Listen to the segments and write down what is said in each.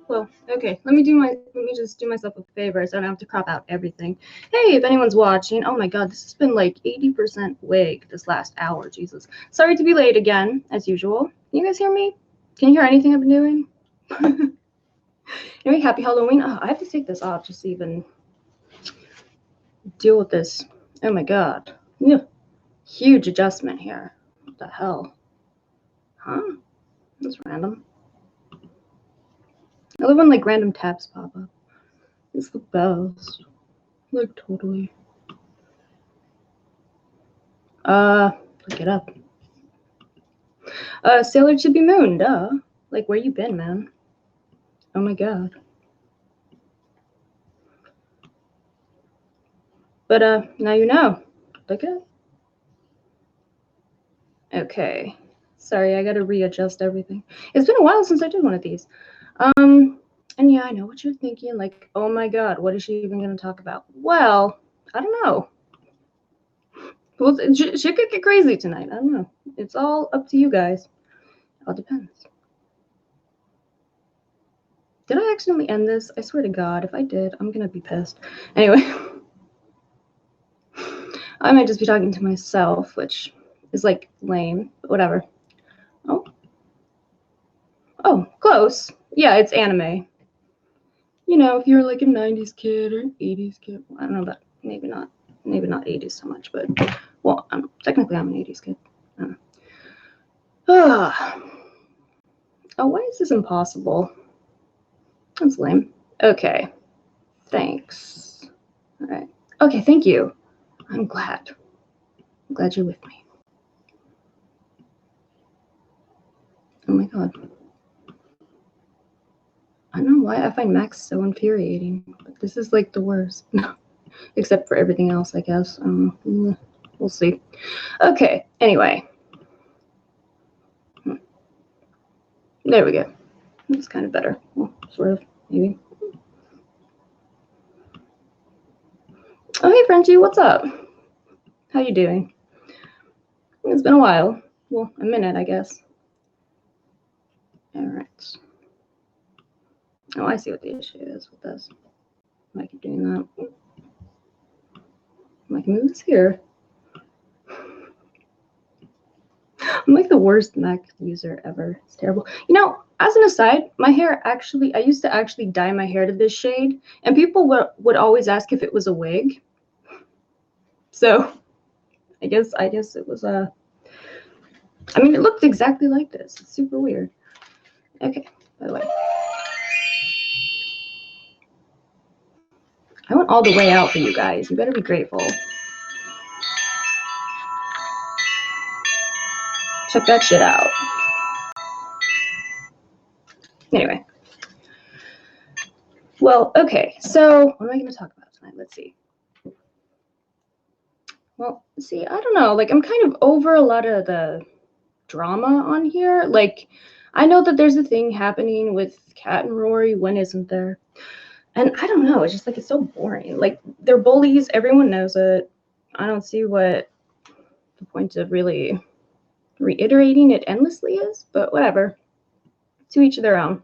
Well, okay, let me just do myself a favor so I don't have to crop out everything. Hey, if anyone's watching, oh my god, this has been like 80% wig this last hour, Jesus. Sorry to be late again, as usual. Can you guys hear me? Can you hear anything I've been doing? Anyway, happy Halloween. Oh, I have to take this off just to even deal with this. Oh my god. Yeah. Huge adjustment here. What the hell? Huh? That's random. I love when like random tabs pop up. It's the best. Like totally. Look it up. Sailor to be moon, duh. Like where you been, man? Oh my god. But now you know. Look it. Okay. Sorry, I gotta readjust everything. It's been a while since I did one of these. And yeah, I know what you're thinking. Like, oh my god, what is she even gonna talk about? Well, I don't know. Well, she could get crazy tonight. I don't know. It's all up to you guys. It all depends. Did I accidentally end this? I swear to God, if I did, I'm gonna be pissed. Anyway, I might just be talking to myself, which is like lame, but whatever. Oh, close. Yeah, it's anime. You know, if you're like a 90s kid or an 80s kid, I don't know about, maybe not 80s so much, but, well, technically I'm an 80s kid. Oh, why is this impossible? That's lame. Okay. Thanks. All right. Okay, thank you. I'm glad. I'm glad you're with me. Oh my god. I don't know why I find Max so infuriating, but this is like the worst. Except for everything else, I guess. We'll see. Okay, anyway. There we go. It's kind of better. Well, sort of, maybe. Oh, hey, Frenchie, what's up? How you doing? It's been a while. Well, a minute, I guess. All right. Oh, I see what the issue is with this. I keep doing that. I can move this here. I'm like the worst Mac user ever. It's terrible. You know, as an aside, my hair actually, I used to actually dye my hair to this shade, and people would always ask if it was a wig. So I guess it was I mean, it looked exactly like this. It's super weird. Okay, by the way. I went all the way out for you guys. You better be grateful. Check that shit out. Anyway. Well, okay. So what am I going to talk about tonight? Let's see. Well, see, I don't know. Like, I'm kind of over a lot of the drama on here. Like, I know that there's a thing happening with Kat and Rory. When isn't there? And I don't know. It's just like, it's so boring. Like, they're bullies. Everyone knows it. I don't see what the point of really reiterating it endlessly is, but whatever. To each their own.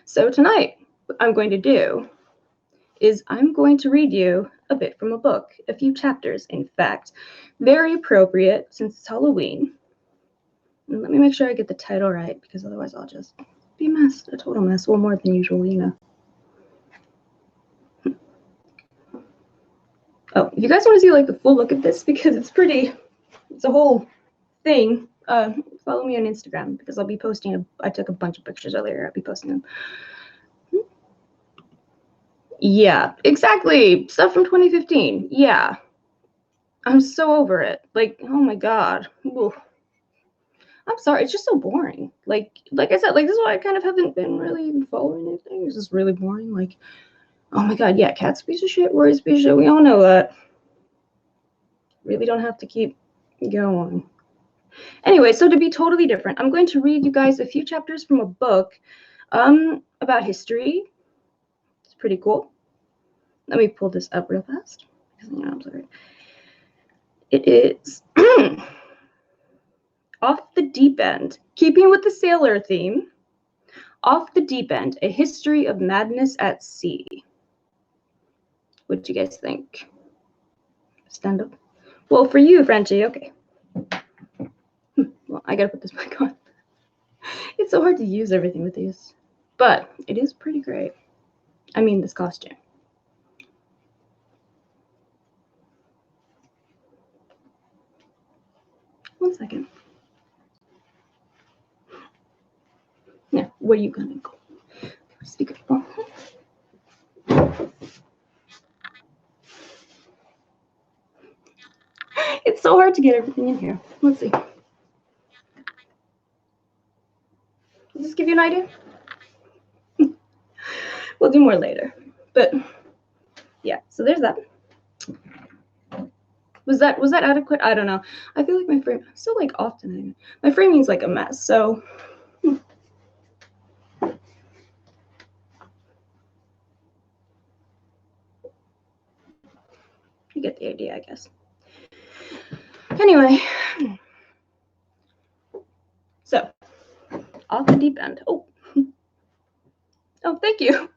So tonight, what I'm going to do is I'm going to read you a bit from a book, a few chapters, in fact. Very appropriate since it's Halloween. And let me make sure I get the title right, because otherwise I'll just be a mess, a total mess. Well, more than usual, you know. Oh, if you guys want to see like the full look at this, because it's a whole thing, follow me on Instagram, because I'll be posting, I took a bunch of pictures earlier, I'll be posting them. Yeah, exactly. Stuff from 2015. Yeah. I'm so over it. Like, oh my god. Oof. I'm sorry, it's just so boring. Like I said, like this is why I kind of haven't been really following anything. It's just really boring. Like, oh my god, yeah, Cat's a piece of shit, Rory's a piece of shit. We all know that. Really don't have to keep going. Anyway, so to be totally different, I'm going to read you guys a few chapters from a book about history. It's pretty cool. Let me pull this up real fast. I'm sorry. It is Off the Deep End, keeping with the sailor theme. Off the Deep End, A History of Madness at Sea. What do you guys think? Stand up. Well, for you, Frenchie, okay. Well, I gotta put this back on. It's so hard to use everything with these, but it is pretty great. I mean, this costume. One second. Now, where are you gonna go? Speakerphone. It's so hard to get everything in here. Let's see. Does this give you an idea? We'll do more later. But yeah, so there's that. Was that adequate? I don't know. I feel like my frame, I'm still like often, my framing's like a mess, so. You get the idea, I guess. Anyway, so Off the Deep End. Oh, thank you.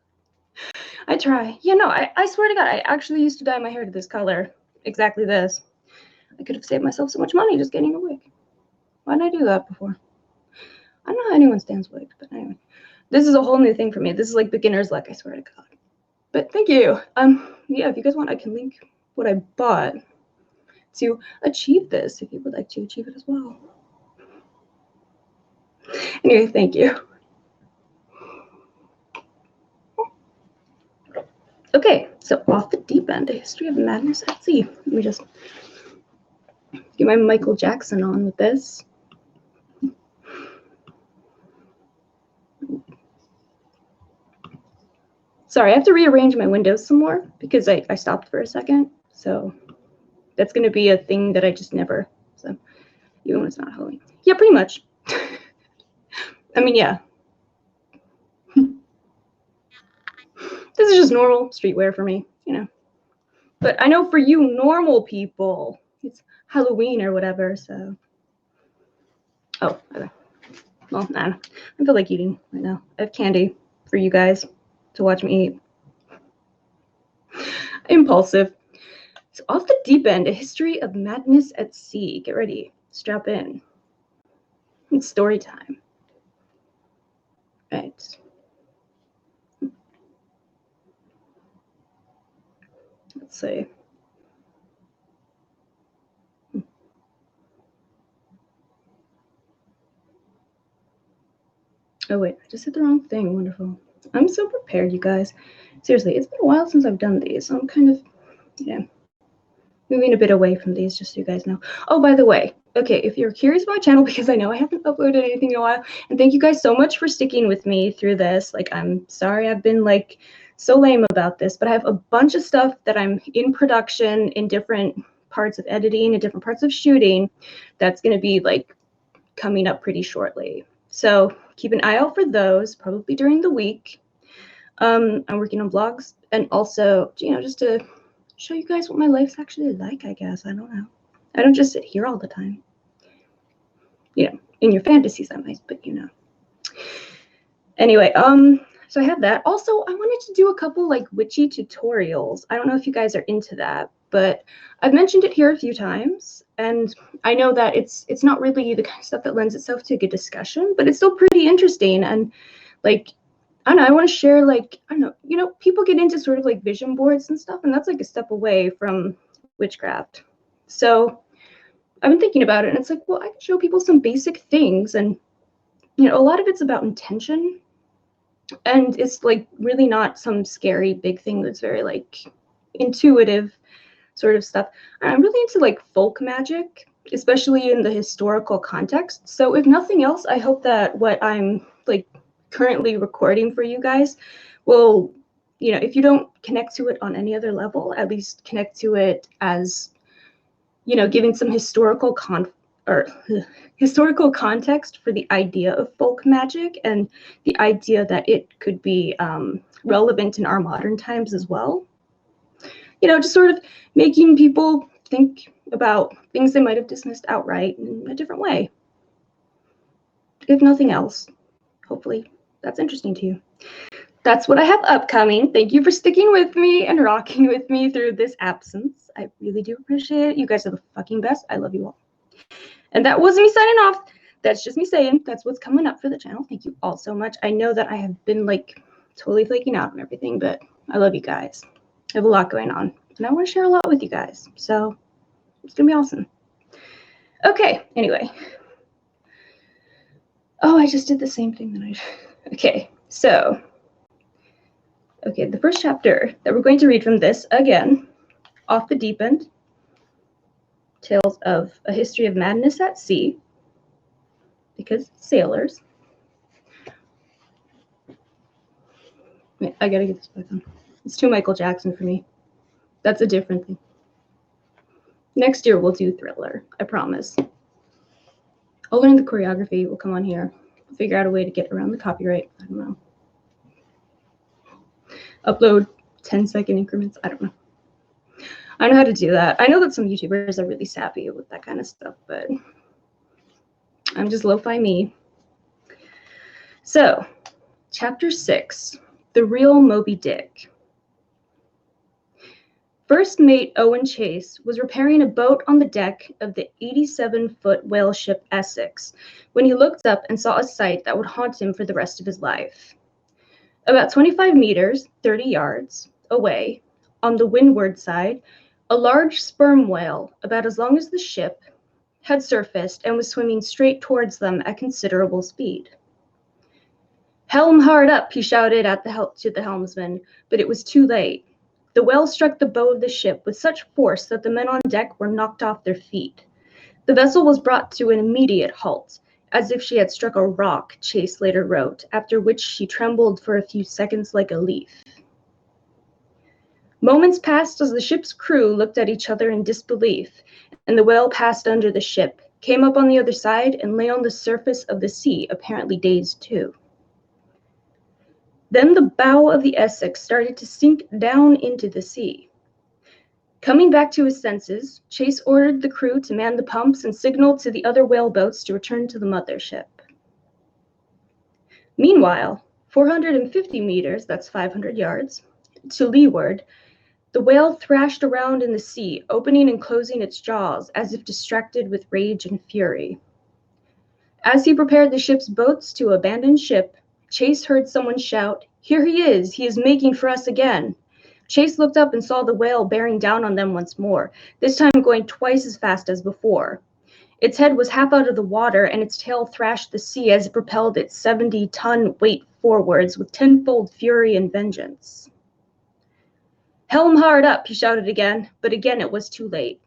I try. Yeah, no, I swear to God, I actually used to dye my hair to this color, exactly this. I could have saved myself so much money just getting a wig. Why didn't I do that before? I don't know how anyone stands wigs, but anyway, this is a whole new thing for me. This is like beginner's luck, I swear to God. But thank you. Yeah, if you guys want, I can link what I bought to achieve this, if you would like to achieve it as well. Anyway, thank you. Okay, so Off the Deep End, A History of Madness at Sea. Let me just get my Michael Jackson on with this. Sorry, I have to rearrange my windows some more because I stopped for a second. So that's going to be a thing that I just never, so even when it's not Halloween. Yeah, pretty much. I mean, yeah. This is just normal streetwear for me, you know. But I know for you normal people, it's Halloween or whatever, so. Oh, okay. Well, I feel like eating right now. I have candy for you guys to watch me eat. Impulsive. So Off the Deep End, A History of Madness at Sea. Get ready. Strap in. It's story time. Right. Let's see. Oh, wait. I just hit the wrong thing. Wonderful. I'm so prepared, you guys. Seriously, it's been a while since I've done these. So I'm kind of, yeah, moving a bit away from these, just so you guys know. Oh, by the way, okay, if you're curious about my channel, because I know I haven't uploaded anything in a while, and thank you guys so much for sticking with me through this. Like, I'm sorry I've been, like, so lame about this, but I have a bunch of stuff that I'm in production in different parts of editing and different parts of shooting that's going to be, like, coming up pretty shortly. So keep an eye out for those, probably during the week. I'm working on vlogs, and also, you know, just to show you guys what my life's actually like, I guess. I don't know. I don't just sit here all the time. You know, in your fantasies, I might, but you know. Anyway, so I have that. Also, I wanted to do a couple like witchy tutorials. I don't know if you guys are into that, but I've mentioned it here a few times, and I know that it's not really the kind of stuff that lends itself to a good discussion, but it's still pretty interesting. And like, I don't know, I want to share, like, I don't know, you know, people get into sort of like vision boards and stuff, and that's like a step away from witchcraft. So I've been thinking about it, and it's like, well, I can show people some basic things, and you know, a lot of it's about intention, and it's like really not some scary big thing that's very like intuitive sort of stuff. I'm really into like folk magic, especially in the historical context. So if nothing else, I hope that what I'm like currently recording for you guys will, you know, if you don't connect to it on any other level, at least connect to it as, you know, giving some historical context for the idea of folk magic and the idea that it could be relevant in our modern times as well. You know, just sort of making people think about things they might have dismissed outright in a different way. If nothing else, hopefully that's interesting to you. That's what I have upcoming. Thank you for sticking with me and rocking with me through this absence. I really do appreciate it. You guys are the fucking best. I love you all. And that wasn't me signing off. That's just me saying that's what's coming up for the channel. Thank you all so much. I know that I have been like totally flaking out and everything, but I love you guys. I have a lot going on and I want to share a lot with you guys. So it's going to be awesome. Okay, anyway. Oh, I just did the same thing that I... Okay, so... Okay, the first chapter that we're going to read from this, again, Off the Deep End, Tales of a History of Madness at Sea, because sailors. Wait, I gotta get this back on. It's too Michael Jackson for me. That's a different thing. Next year we'll do thriller, I promise. I'll learn the choreography, we'll come on here. We'll figure out a way to get around the copyright, I don't know. Upload 10-second increments, I don't know. I know how to do that. I know that some YouTubers are really savvy with that kind of stuff, but I'm just lo-fi me. So, chapter 6, The Real Moby Dick. First mate Owen Chase was repairing a boat on the deck of the 87-foot whale ship Essex when he looked up and saw a sight that would haunt him for the rest of his life. About 25 meters, 30 yards, away, on the windward side, a large sperm whale, about as long as the ship, had surfaced and was swimming straight towards them at considerable speed. "Helm hard up," he shouted to the helmsman, but it was too late. The whale struck the bow of the ship with such force that the men on deck were knocked off their feet. The vessel was brought to an immediate halt, as if she had struck a rock, Chase later wrote, after which she trembled for a few seconds like a leaf. Moments passed as the ship's crew looked at each other in disbelief, and the whale passed under the ship, came up on the other side, and lay on the surface of the sea, apparently dazed too. Then the bow of the Essex started to sink down into the sea. Coming back to his senses, Chase ordered the crew to man the pumps and signaled to the other whaleboats to return to the mothership. Meanwhile, 450 meters, that's 500 yards, to leeward, the whale thrashed around in the sea, opening and closing its jaws as if distracted with rage and fury. As he prepared the ship's boats to abandon ship, Chase heard someone shout, "Here he is making for us again." Chase looked up and saw the whale bearing down on them once more, this time going twice as fast as before. Its head was half out of the water, and its tail thrashed the sea as it propelled its 70-ton weight forwards with tenfold fury and vengeance. "Helm hard up," he shouted again, but again it was too late.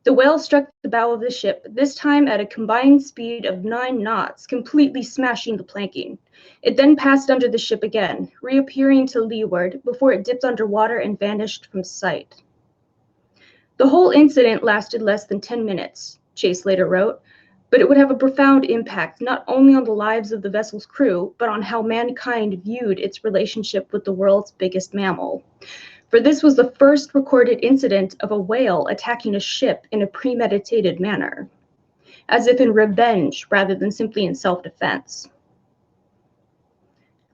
The whale struck the bow of the ship, this time at a combined speed of 9 knots, completely smashing the planking. It then passed under the ship again, reappearing to leeward before it dipped underwater and vanished from sight. The whole incident lasted less than 10 minutes, Chase later wrote, but it would have a profound impact not only on the lives of the vessel's crew, but on how mankind viewed its relationship with the world's biggest mammal. For this was the first recorded incident of a whale attacking a ship in a premeditated manner, as if in revenge rather than simply in self-defense.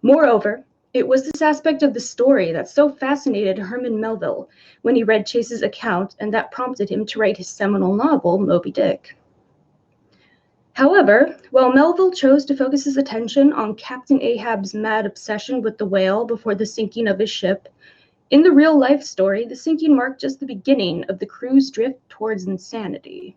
Moreover, it was this aspect of the story that so fascinated Herman Melville when he read Chase's account, and that prompted him to write his seminal novel, Moby Dick. However, while Melville chose to focus his attention on Captain Ahab's mad obsession with the whale before the sinking of his ship, in the real-life story, the sinking marked just the beginning of the crew's drift towards insanity.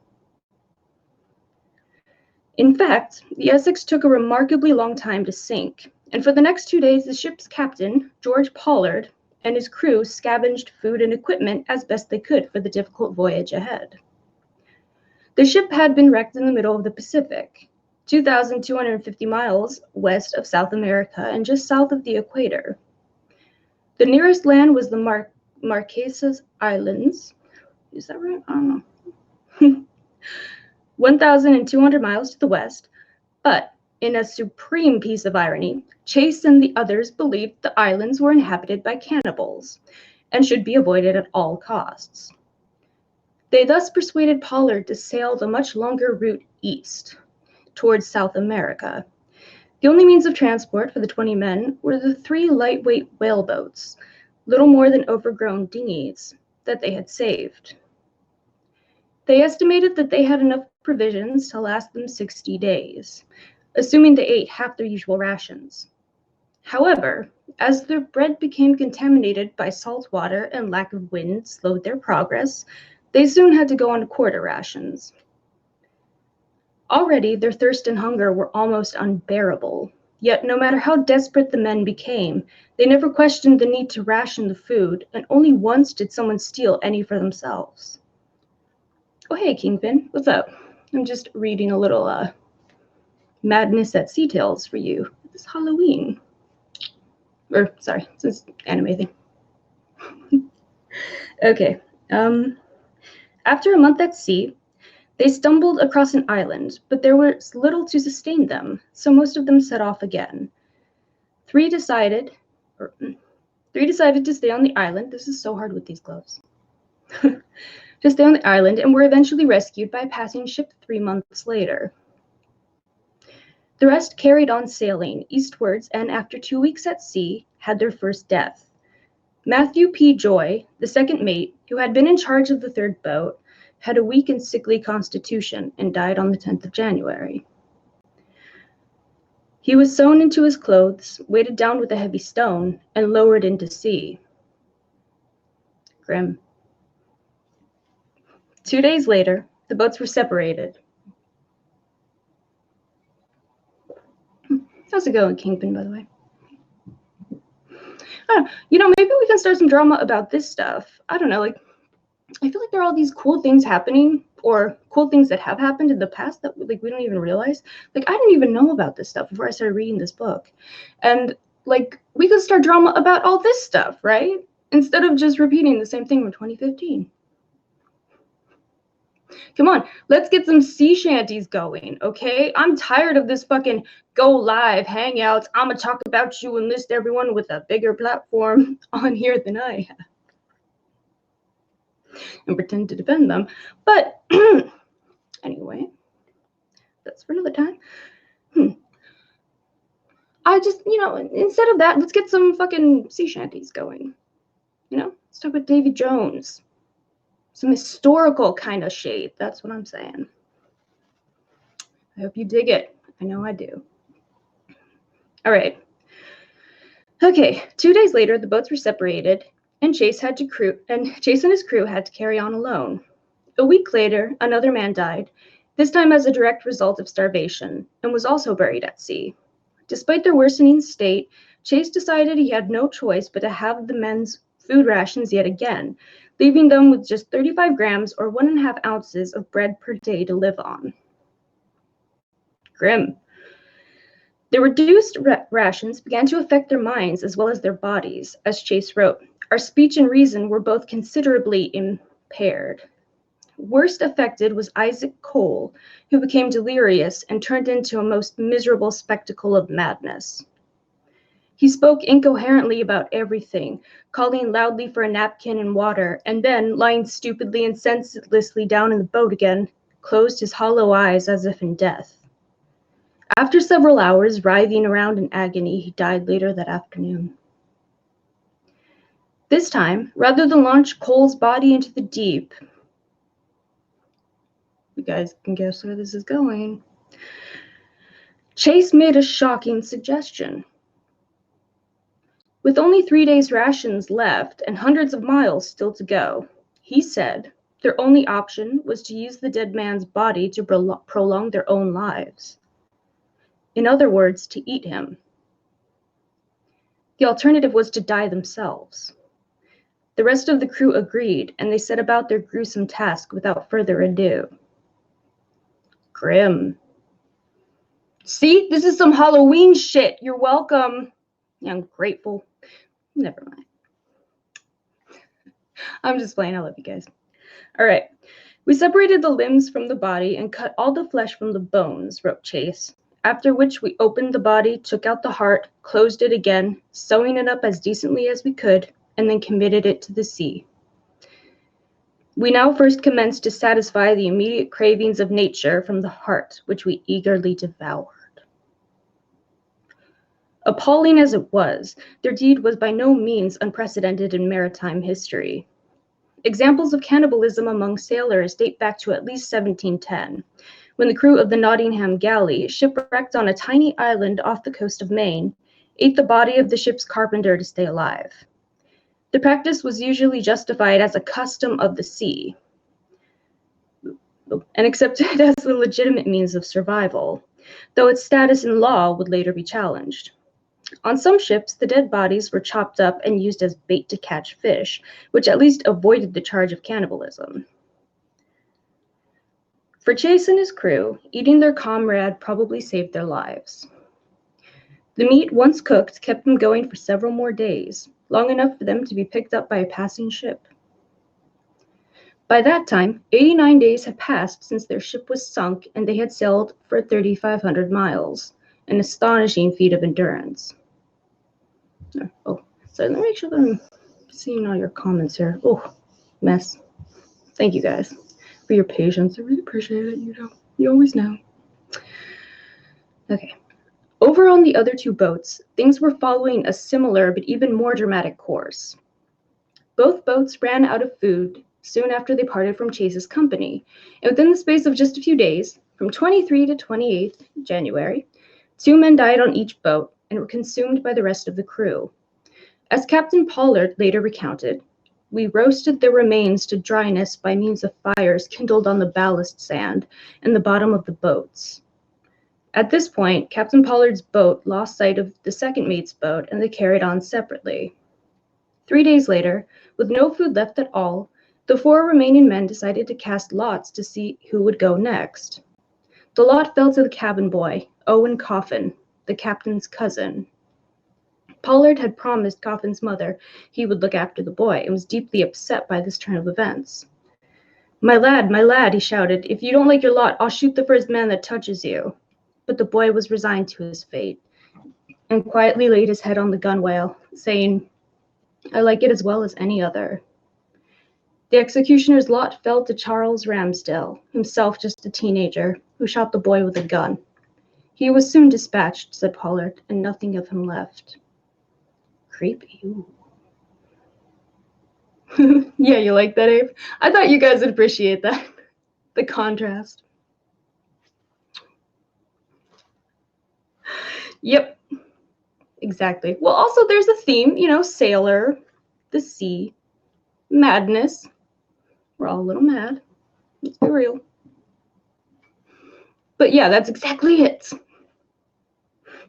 In fact, the Essex took a remarkably long time to sink, and for the next 2 days, the ship's captain, George Pollard, and his crew scavenged food and equipment as best they could for the difficult voyage ahead. The ship had been wrecked in the middle of the Pacific, 2,250 miles west of South America and just south of the equator. The nearest land was the Marquesas Islands. Is that right? I don't know. 1,200 miles to the west, but in a supreme piece of irony, Chase and the others believed the islands were inhabited by cannibals and should be avoided at all costs. They thus persuaded Pollard to sail the much longer route east, towards South America. The only means of transport for the 20 men were the 3 lightweight whaleboats, little more than overgrown dinghies, that they had saved. They estimated that they had enough provisions to last them 60 days, assuming they ate half their usual rations. However, as their bread became contaminated by salt water and lack of wind slowed their progress, they soon had to go on quarter rations. Already their thirst and hunger were almost unbearable, yet no matter how desperate the men became, they never questioned the need to ration the food, and only once did someone steal any for themselves. Oh hey, Kingpin, what's up? I'm just reading a little Madness at Sea Tales for you. It's Halloween. Or, sorry, it's an anime thing. Okay, after a month at sea, they stumbled across an island, but there was little to sustain them, so most of them set off again. Three decided to stay on the island. This is so hard with these gloves. To stay on the island, and were eventually rescued by a passing ship 3 months later. The rest carried on sailing eastwards, and after 2 weeks at sea, had their first death. Matthew P. Joy, the second mate, who had been in charge of the third boat, had a weak and sickly constitution and died on the 10th of January. He was sewn into his clothes, weighted down with a heavy stone, and lowered into sea. Grim. 2 days later, the boats were separated. How's it going, Kingpin, by the way? Maybe we can start some drama about this stuff. I don't know, I feel like there are all these cool things happening, or cool things that have happened in the past that we don't even realize. I didn't even know about this stuff before I started reading this book. And we could start drama about all this stuff, right? Instead of just repeating the same thing from 2015. Come on, let's get some sea shanties going, okay? I'm tired of this fucking go live hangouts. I'm gonna talk about you and list everyone with a bigger platform on here than I have. And pretend to defend them. But anyway, that's for another time. I just, instead of that, let's get some fucking sea shanties going. Let's talk about Davy Jones. Some historical kind of shade. That's what I'm saying. I hope you dig it. I know I do. All right. Okay, 2 days later, the boats were separated, and Chase and his crew had to carry on alone. A week later, another man died, this time as a direct result of starvation, and was also buried at sea. Despite their worsening state, Chase decided he had no choice but to have the men's food rations yet again, leaving them with just 35 grams or 1.5 ounces of bread per day to live on. Grim. The reduced rations began to affect their minds as well as their bodies. As Chase wrote, our speech and reason were both considerably impaired. Worst affected was Isaac Cole, who became delirious and turned into a most miserable spectacle of madness. He spoke incoherently about everything, calling loudly for a napkin and water, and then, lying stupidly and senselessly down in the boat again, closed his hollow eyes as if in death. After several hours writhing around in agony, he died later that afternoon. This time, rather than launch Cole's body into the deep, you guys can guess where this is going, Chase made a shocking suggestion. With only 3 days' rations left and hundreds of miles still to go, he said their only option was to use the dead man's body to prolong their own lives. In other words, to eat him. The alternative was to die themselves. The rest of the crew agreed, and they set about their gruesome task without further ado. Grim. See, this is some Halloween shit. You're welcome. Yeah, I'm grateful. Never mind. I'm just playing. I love you guys. All right. We separated the limbs from the body and cut all the flesh from the bones, wrote Chase, after which we opened the body, took out the heart, closed it again, sewing it up as decently as we could, and then committed it to the sea. We now first commenced to satisfy the immediate cravings of nature from the heart, which we eagerly devoured. Appalling as it was, their deed was by no means unprecedented in maritime history. Examples of cannibalism among sailors date back to at least 1710, when the crew of the Nottingham galley, shipwrecked on a tiny island off the coast of Maine, ate the body of the ship's carpenter to stay alive. The practice was usually justified as a custom of the sea and accepted as a legitimate means of survival, though its status in law would later be challenged. On some ships, the dead bodies were chopped up and used as bait to catch fish, which at least avoided the charge of cannibalism. For Chase and his crew, eating their comrade probably saved their lives. The meat, once cooked, kept them going for several more days, long enough for them to be picked up by a passing ship. By that time, 89 days had passed since their ship was sunk and they had sailed for 3,500 miles, an astonishing feat of endurance. Oh, so let me make sure that I'm seeing all your comments here. Oh, mess. Thank you guys for your patience. I really appreciate it. You always know. Okay. Over on the other two boats, things were following a similar but even more dramatic course. Both boats ran out of food soon after they parted from Chase's company, and within the space of just a few days, from 23 to 28th January, 2 men died on each boat and were consumed by the rest of the crew. As Captain Pollard later recounted, we roasted their remains to dryness by means of fires kindled on the ballast sand and the bottom of the boats. At this point, Captain Pollard's boat lost sight of the second mate's boat and they carried on separately. 3 days later, with no food left at all, the 4 remaining men decided to cast lots to see who would go next. The lot fell to the cabin boy, Owen Coffin, the captain's cousin. Pollard had promised Coffin's mother he would look after the boy and was deeply upset by this turn of events. My lad, he shouted, if you don't like your lot, I'll shoot the first man that touches you. But the boy was resigned to his fate and quietly laid his head on the gunwale, saying, I like it as well as any other. The executioner's lot fell to Charles Ramsdell, himself just a teenager, who shot the boy with a gun. He was soon dispatched, said Pollard, and nothing of him left. Creepy. Yeah, you like that, Abe? I thought you guys would appreciate that. The contrast. Yep, exactly. Well, also there's a theme, sailor, the sea, madness. We're all a little mad. Let's be real. But yeah, that's exactly it.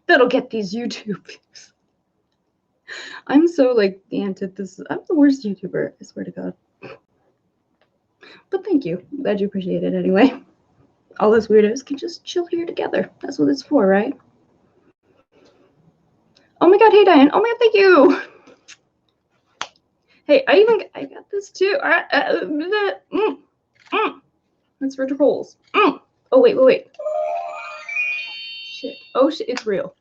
That'll get these YouTube views. I'm so the antithesis. I'm the worst YouTuber, I swear to God. But thank you. Glad you appreciate it anyway. All those weirdos can just chill here together. That's what it's for, right? Oh my God, hey Diane. Oh my God, thank you. Hey, I got this too. That's for trolls. Oh, wait. Shit. Oh shit, it's real.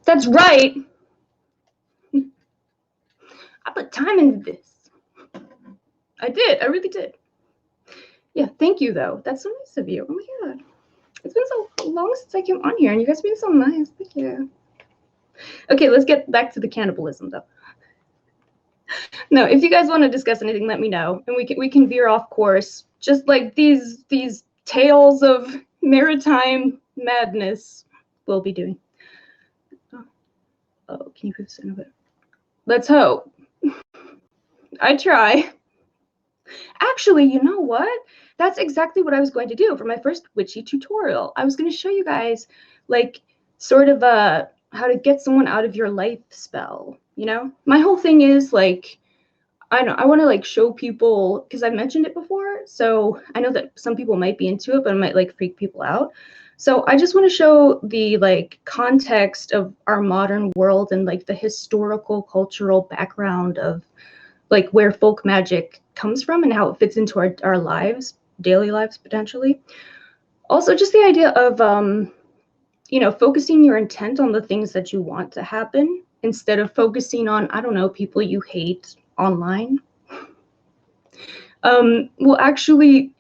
That's right. I put time into this. I did. I really did. Yeah, thank you, though. That's so nice of you. Oh, my God. It's been so long since I came on here, and you guys have been so nice. Thank you. Okay, let's get back to the cannibalism, though. No, if you guys want to discuss anything, let me know, and we can veer off course. Just like these tales of maritime madness we'll be doing. Oh, can you put this in a bit? Let's hope. I try. Actually, you know what? That's exactly what I was going to do for my first witchy tutorial. I was going to show you guys, sort of how to get someone out of your life spell, My whole thing is, I want to, show people, because I've mentioned it before, so I know that some people might be into it, but it might, freak people out. So I just want to show the, context of our modern world and, the historical, cultural background of, where folk magic comes from and how it fits into our lives, daily lives, potentially. Also, just the idea of, focusing your intent on the things that you want to happen instead of focusing on, I don't know, people you hate online will actually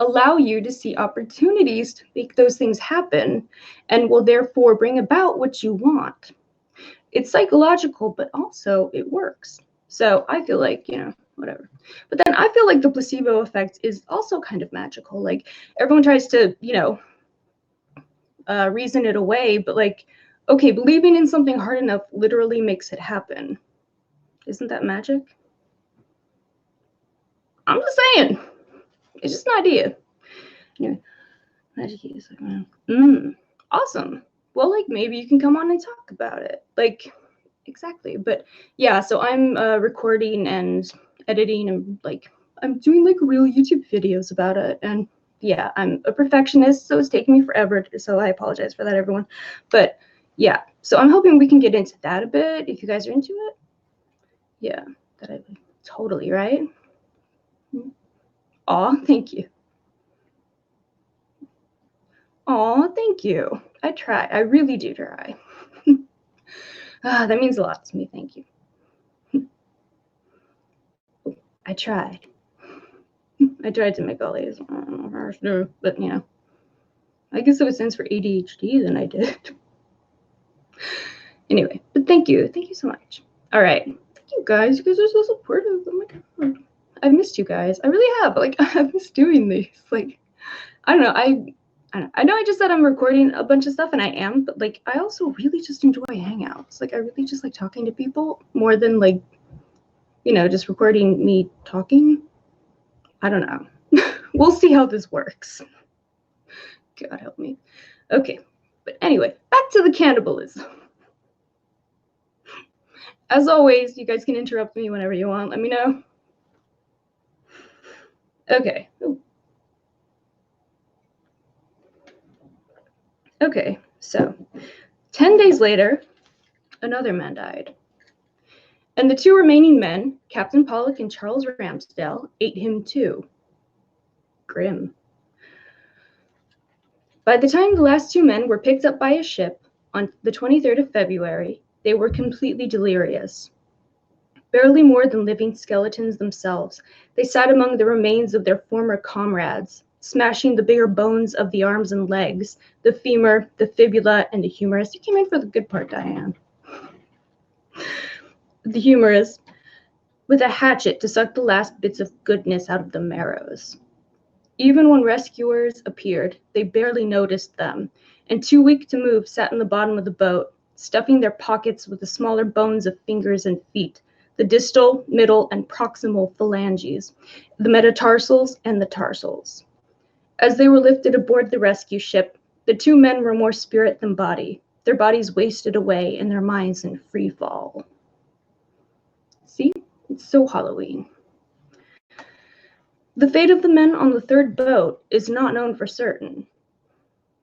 allow you to see opportunities to make those things happen and will therefore bring about what you want. It's psychological, but also it works. So I feel like, whatever. But then I feel like the placebo effect is also kind of magical. Like everyone tries to, reason it away, but like, okay, believing in something hard enough literally makes it happen. Isn't that magic? I'm just saying. It's just an idea. Anyway, magic is like, awesome. Well, like maybe you can come on and talk about it. Like, exactly. But yeah, so I'm recording and editing and like I'm doing like real YouTube videos about it. And yeah, I'm a perfectionist, so it's taking me forever. So I apologize for that, everyone. But yeah, so I'm hoping we can get into that a bit if you guys are into it. Yeah, totally, right? Aw, thank you. Aw, thank you. I try. I really do try. That means a lot to me. Thank you. I tried. I tried to make all these. I don't know how to do, but I guess it was since for ADHD than I did. Anyway, but thank you. Thank you so much. All right. Thank you guys. You guys are so supportive. Oh my God. I've missed you guys. I really have. Like, I've missed doing these. Like, I don't know. I know I just said I'm recording a bunch of stuff, and I am, but like I also really just enjoy hangouts. Like I really just like talking to people more than like, just recording me talking. I don't know. We'll see how this works. God help me. Okay, but anyway, back to the cannibalism. As always, you guys can interrupt me whenever you want. Let me know. Okay. Ooh. Okay, so 10 days later, another man died. And the two remaining men, Captain Pollock and Charles Ramsdale, ate him too. Grim. By the time the last two men were picked up by a ship on the 23rd of February, they were completely delirious. Barely more than living skeletons themselves, they sat among the remains of their former comrades, smashing the bigger bones of the arms and legs, the femur, the fibula, and the humerus. You came in for the good part, Diane. The humerus, with a hatchet to suck the last bits of goodness out of the marrows. Even when rescuers appeared, they barely noticed them, and too weak to move sat in the bottom of the boat, stuffing their pockets with the smaller bones of fingers and feet, the distal, middle, and proximal phalanges, the metatarsals, and the tarsals. As they were lifted aboard the rescue ship, the two men were more spirit than body, their bodies wasted away and their minds in free fall. See? It's so Halloween. The fate of the men on the third boat is not known for certain.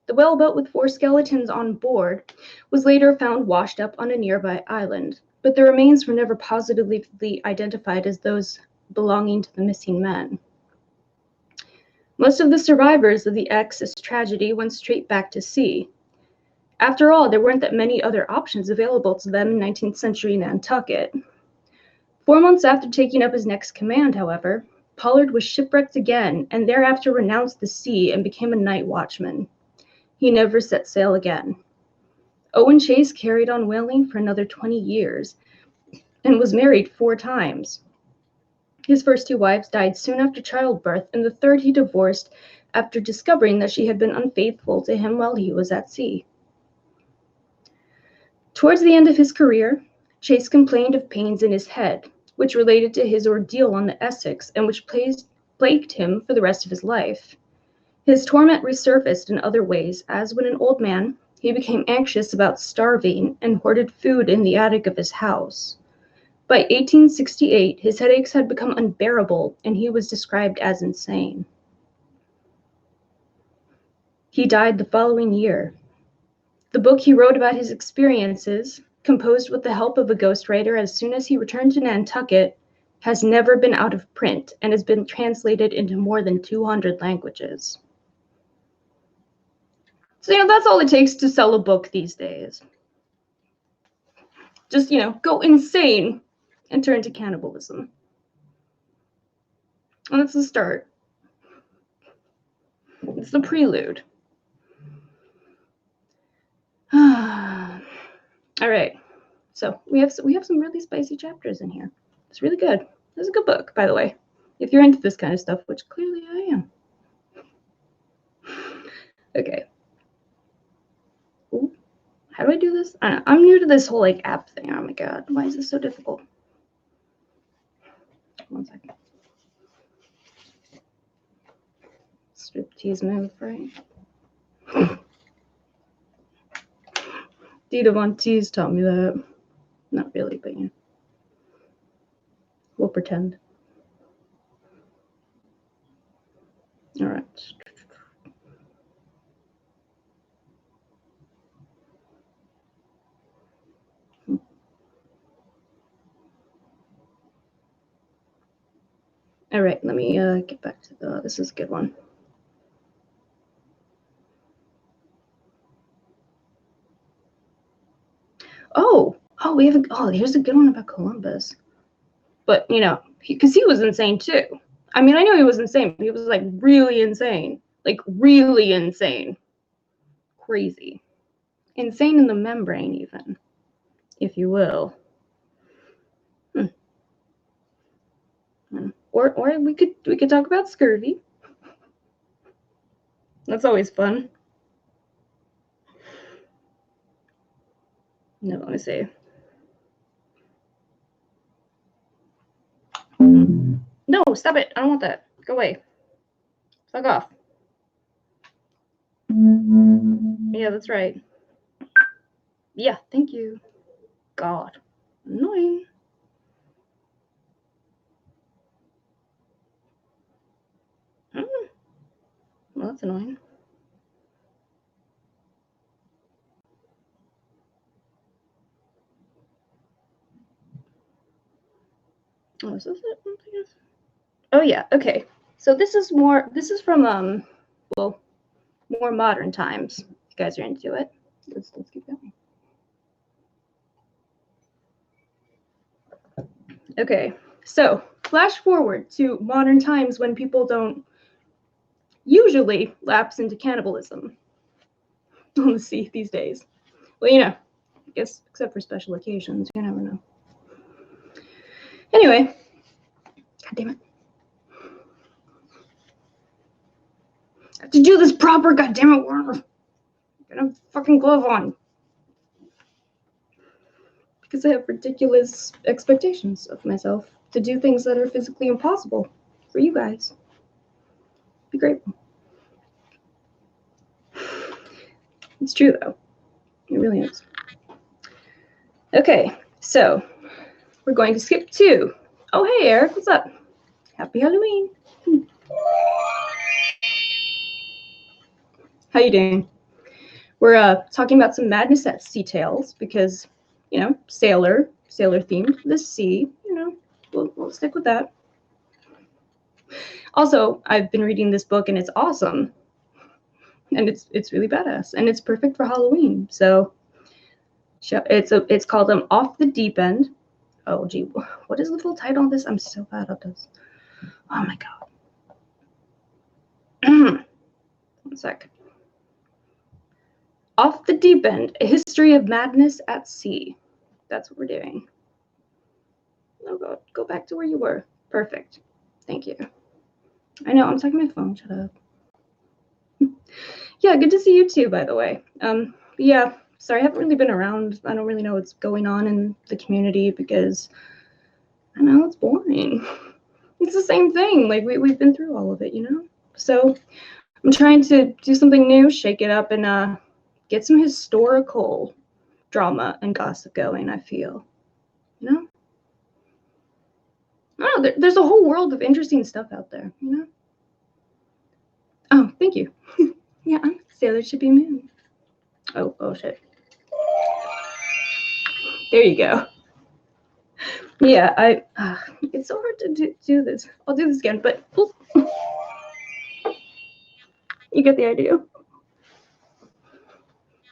The whaleboat with 4 skeletons on board was later found washed up on a nearby island, but the remains were never positively identified as those belonging to the missing men. Most of the survivors of the Essex tragedy went straight back to sea. After all, there weren't that many other options available to them in 19th century Nantucket. 4 months after taking up his next command, however, Pollard was shipwrecked again and thereafter renounced the sea and became a night watchman. He never set sail again. Owen Chase carried on whaling for another 20 years and was married 4 times. His first 2 wives died soon after childbirth, and the third he divorced after discovering that she had been unfaithful to him while he was at sea. Towards the end of his career, Chase complained of pains in his head, which related to his ordeal on the Essex and which plagued him for the rest of his life. His torment resurfaced in other ways, as when an old man, he became anxious about starving and hoarded food in the attic of his house. By 1868, his headaches had become unbearable, and he was described as insane. He died the following year. The book he wrote about his experiences, composed with the help of a ghostwriter as soon as he returned to Nantucket, has never been out of print and has been translated into more than 200 languages. So, that's all it takes to sell a book these days. Just, go insane and turn to cannibalism. And that's the start. It's the prelude. All right. So we have some really spicy chapters in here. It's really good. It's a good book, by the way, if you're into this kind of stuff, which clearly I am. Okay. Ooh, how do I do this? I'm new to this whole like app thing. Oh my god, why is this so difficult? 1 second. Striptease move, right? Dita Von Teese taught me that. Not really, but yeah. We'll pretend. All right. All right, let me get back to this is a good one. We have here's a good one about Columbus. But, you know, because he was insane too. I mean, I know he was insane, but he was like really insane. Like really insane. Crazy. Insane in the membrane even, if you will. Or we could talk about scurvy. That's always fun. No, let me see. No, stop it. I don't want that. Go away. Fuck off. Yeah, that's right. Yeah, thank you. God. Annoying. Well, that's annoying. Oh, is this it? Oh yeah, okay. So this is from well, more modern times. If you guys are into it. Let's keep going. Okay, so flash forward to modern times when people don't usually lapse into cannibalism. Let's see, these days. Well, you know, I guess except for special occasions, you never know. Anyway, god damn it. I have to do this proper, god damn it, Warner. Get a fucking glove on. Because I have ridiculous expectations of myself to do things that are physically impossible for you guys. Be grateful. It's true, though. It really is. Okay, so we're going to skip to. Oh, hey, Eric, what's up? Happy Halloween. How you doing? We're talking about some Madness at Sea tales because, you know, sailor themed, the sea, you know, we'll stick with that. Also, I've been reading this book and it's awesome. And it's really badass and it's perfect for Halloween. So it's called Off the Deep End. Oh gee, what is the full title of this? I'm so bad at this. Oh my god. 1 sec. Off the Deep End, A History of Madness at Sea. That's what we're doing. Oh god, go back to where you were. Perfect. Thank you. I know, I'm talking to my phone. Shut up. Yeah, good to see you too, by the way. Yeah, sorry, I haven't really been around. I don't really know what's going on in the community because I know it's boring. It's the same thing. Like we've been through all of it, you know? So I'm trying to do something new, shake it up, and get some historical drama and gossip going, I feel. You know? Oh, there's a whole world of interesting stuff out there, you know? Oh, thank you. Yeah, I'm Sailor Chippy Moon. Oh shit. There you go. Yeah, it's so hard to do this. I'll do this again, but you get the idea.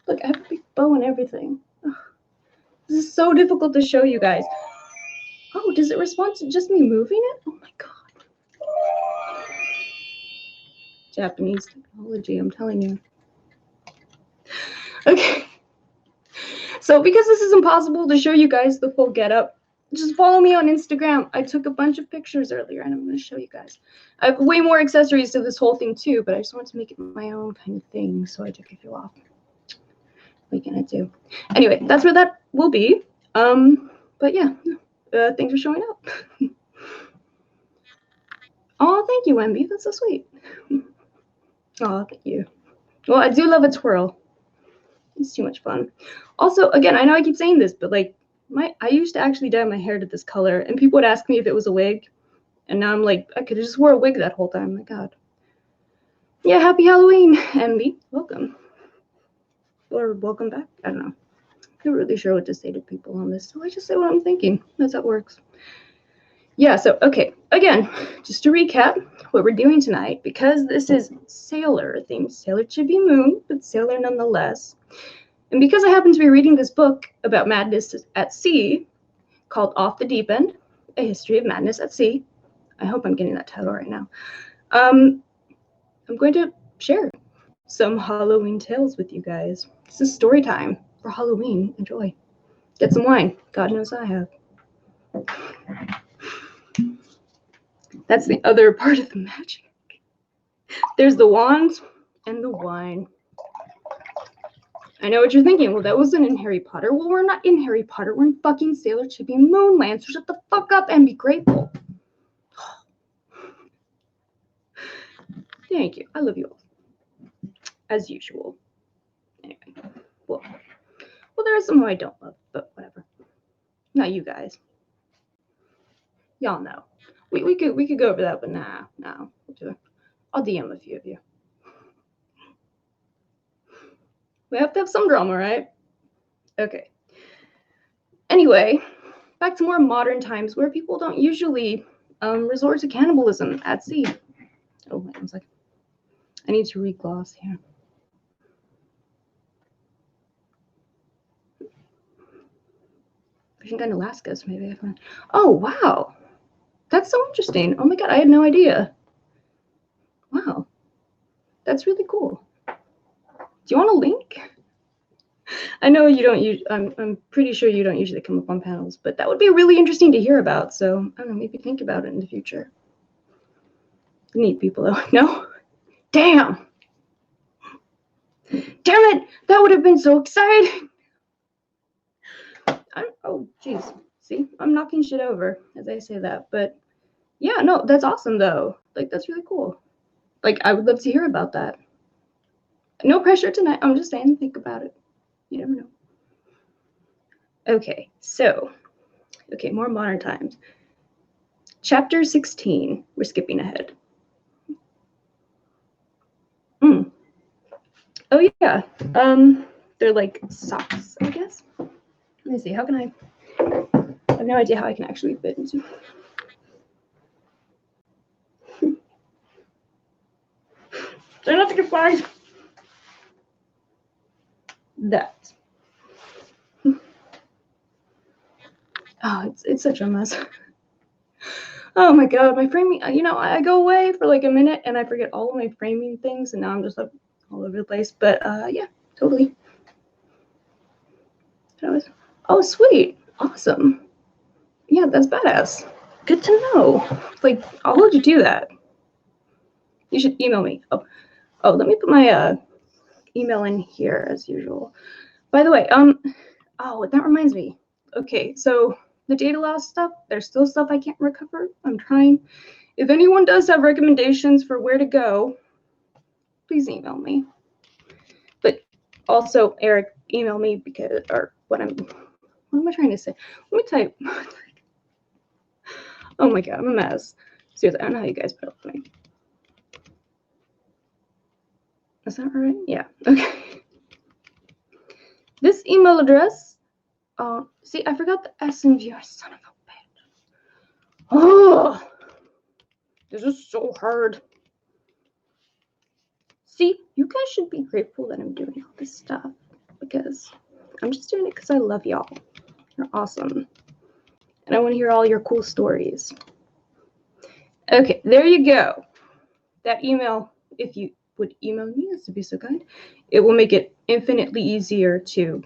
Look, I have a big bow and everything. Ugh. This is so difficult to show you guys. Oh, does it respond to just me moving it? Oh my god. Japanese technology, I'm telling you. Okay. So because this is impossible to show you guys the full getup, just follow me on Instagram. I took a bunch of pictures earlier and I'm going to show you guys. I have way more accessories to this whole thing too, but I just wanted to make it my own kind of thing, so I took a few off. What can I do? Anyway, that's where that will be. But yeah, thanks for showing up. Oh, thank you, Wemby. That's so sweet. Oh, thank you. Well, I do love a twirl. It's too much fun. Also, again, I know I keep saying this, but like I used to actually dye my hair to this color, and people would ask me if it was a wig, and now I'm like, I could have just wore a wig that whole time. My God. Yeah, happy Halloween, MB. Welcome. Or welcome back. I don't know. I'm not really sure what to say to people on this, so I just say what I'm thinking. That's how it works. Yeah, so, okay. Again, just to recap what we're doing tonight, because this is Sailor themed, Sailor Chibi Moon, but Sailor nonetheless. And because I happen to be reading this book about madness at sea called Off the Deep End, A History of Madness at Sea. I hope I'm getting that title right now. I'm going to share some Halloween tales with you guys. This is story time for Halloween. Enjoy. Get some wine. God knows I have. That's the other part of the magic. There's the wand and the wine. I know what you're thinking. Well, that wasn't in Harry Potter. Well, we're not in Harry Potter. We're in fucking Sailor Chibi Moonland. So shut the fuck up and be grateful. Thank you. I love you all. As usual. Anyway. Well, there are some who I don't love, but whatever. Not you guys. Y'all know. We could go over that, but nah. I'll DM a few of you. We have to have some drama, right? Okay. Anyway, back to more modern times where people don't usually resort to cannibalism at sea. Oh, wait 1 second. I need to re-gloss here. I think in Alaska, so maybe I find. Oh, wow. That's so interesting. Oh my God, I had no idea. Wow. That's really cool. Do you want a link? I know you don't use, I'm pretty sure you don't usually come up on panels, but that would be really interesting to hear about. So I don't know, maybe think about it in the future. Neat people though. No? Damn. Damn it. That would have been so exciting. Oh, geez. See, I'm knocking shit over as I say that. But yeah, no, that's awesome though. Like, that's really cool. Like, I would love to hear about that. No pressure tonight. I'm just saying, think about it. You never know. Okay, so, more modern times. Chapter 16. We're skipping ahead. Oh yeah. They're like socks, I guess. Let me see. How can I have no idea how I can actually fit into. Try not to get find that. Oh, it's such a mess. Oh my God, my framing, you know, I go away for like a minute and I forget all of my framing things and now I'm just like all over the place. But yeah, totally. Oh, sweet. Awesome. Yeah, that's badass. Good to know. Like, I'll let you do that. You should email me. Oh, let me put my email in here as usual. By the way, oh, that reminds me. Okay, so the data loss stuff, there's still stuff I can't recover. I'm trying. If anyone does have recommendations for where to go, please email me. But also, Eric, email me because, or what am I trying to say? Let me type. Oh my God, I'm a mess. Seriously, I don't know how you guys put up with me. Is that right? Yeah, okay. This email address, see, I forgot the S in viewer, son of a bitch. Oh, this is so hard. See, you guys should be grateful that I'm doing all this stuff because I'm just doing it because I love y'all. You're awesome. And I want to hear all your cool stories. Okay, there you go. That email if you would email me, as to be so kind, it will make it infinitely easier to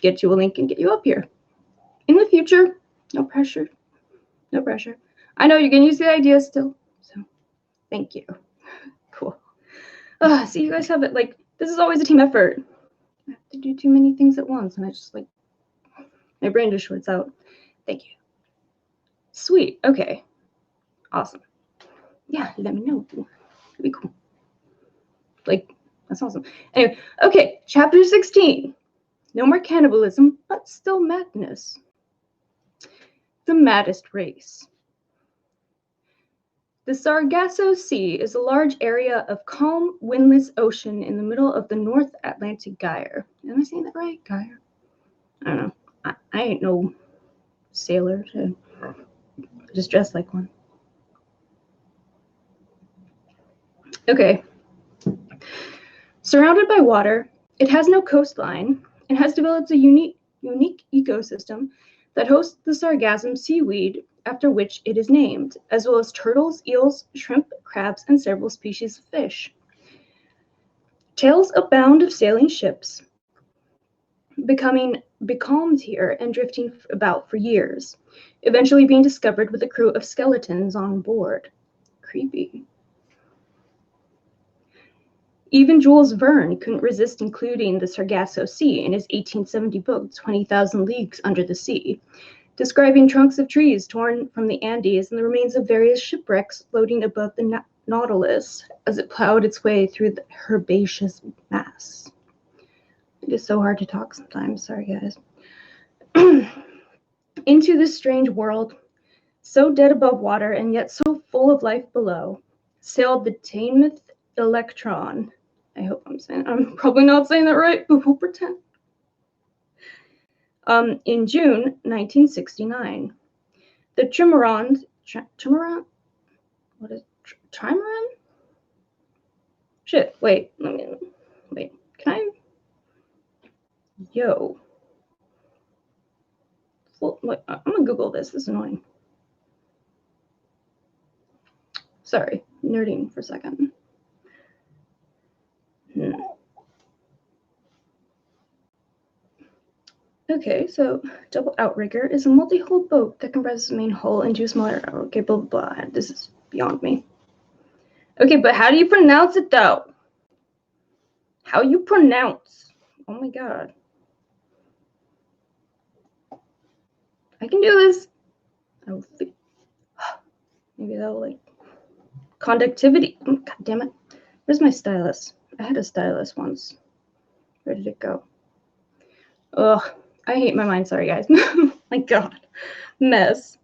get you a link and get you up here. In the future, no pressure. No pressure. I know you're going to use the idea still, so thank you. Cool. See, you guys have it, like, this is always a team effort. I have to do too many things at once, and I just, like, my brain just shorts out. Thank you. Sweet. Okay. Awesome. Yeah, let me know. That'd be cool. Like, that's awesome. Anyway, okay, chapter 16. No more cannibalism, but still madness. The maddest race. The Sargasso Sea is a large area of calm, windless ocean in the middle of the North Atlantic Gyre. Am I saying that right? Gyre? I don't know. I ain't no sailor. I just dress like one. Okay. Surrounded by water, it has no coastline and has developed a unique ecosystem that hosts the sargassum seaweed, after which it is named, as well as turtles, eels, shrimp, crabs, and several species of fish. Tales abound of sailing ships becoming becalmed here and drifting about for years, eventually being discovered with a crew of skeletons on board. Creepy. Even Jules Verne couldn't resist including the Sargasso Sea in his 1870 book, 20,000 Leagues Under the Sea, describing trunks of trees torn from the Andes and the remains of various shipwrecks floating above the Nautilus as it plowed its way through the herbaceous mass. It is so hard to talk sometimes. Sorry, guys. Into this strange world, so dead above water and yet so full of life below, sailed the Teignmouth Electron. I hope I'm probably not saying that right, but we'll pretend. In June 1969, the Trimaran? What is Trimaran? Shit, wait, can I? Yo. Well, wait, I'm gonna Google this. This is annoying. Sorry, nerding for a second. Okay, so double outrigger is a multi-hull boat that comprises the main hull and two smaller. Okay, blah blah blah. This is beyond me. Okay, but how do you pronounce it though? How you pronounce? Oh my god. I can do this. Maybe that'll like conductivity. Oh, god damn it. Where's my stylus? I had a stylus once. Where did it go? Ugh. I hate my mind. Sorry, guys. My god. Mess.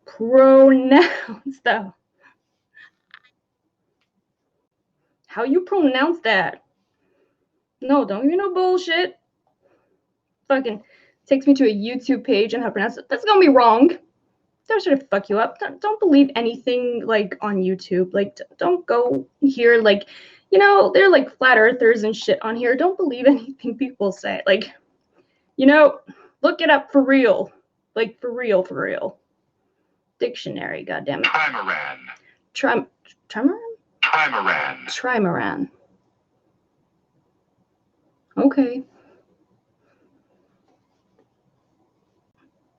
Pronounce though. How you pronounce that? No, don't you know bullshit? Fucking takes me to a YouTube page and how to pronounce it. That's gonna be wrong. They're trying to fuck you up. Don't believe anything like on YouTube. Like, don't go here. Like, you know, they're like flat earthers and shit on here. Don't believe anything people say. Like, you know, look it up for real. Like, for real. Dictionary, goddammit. Trimaran. Trimaran. Okay.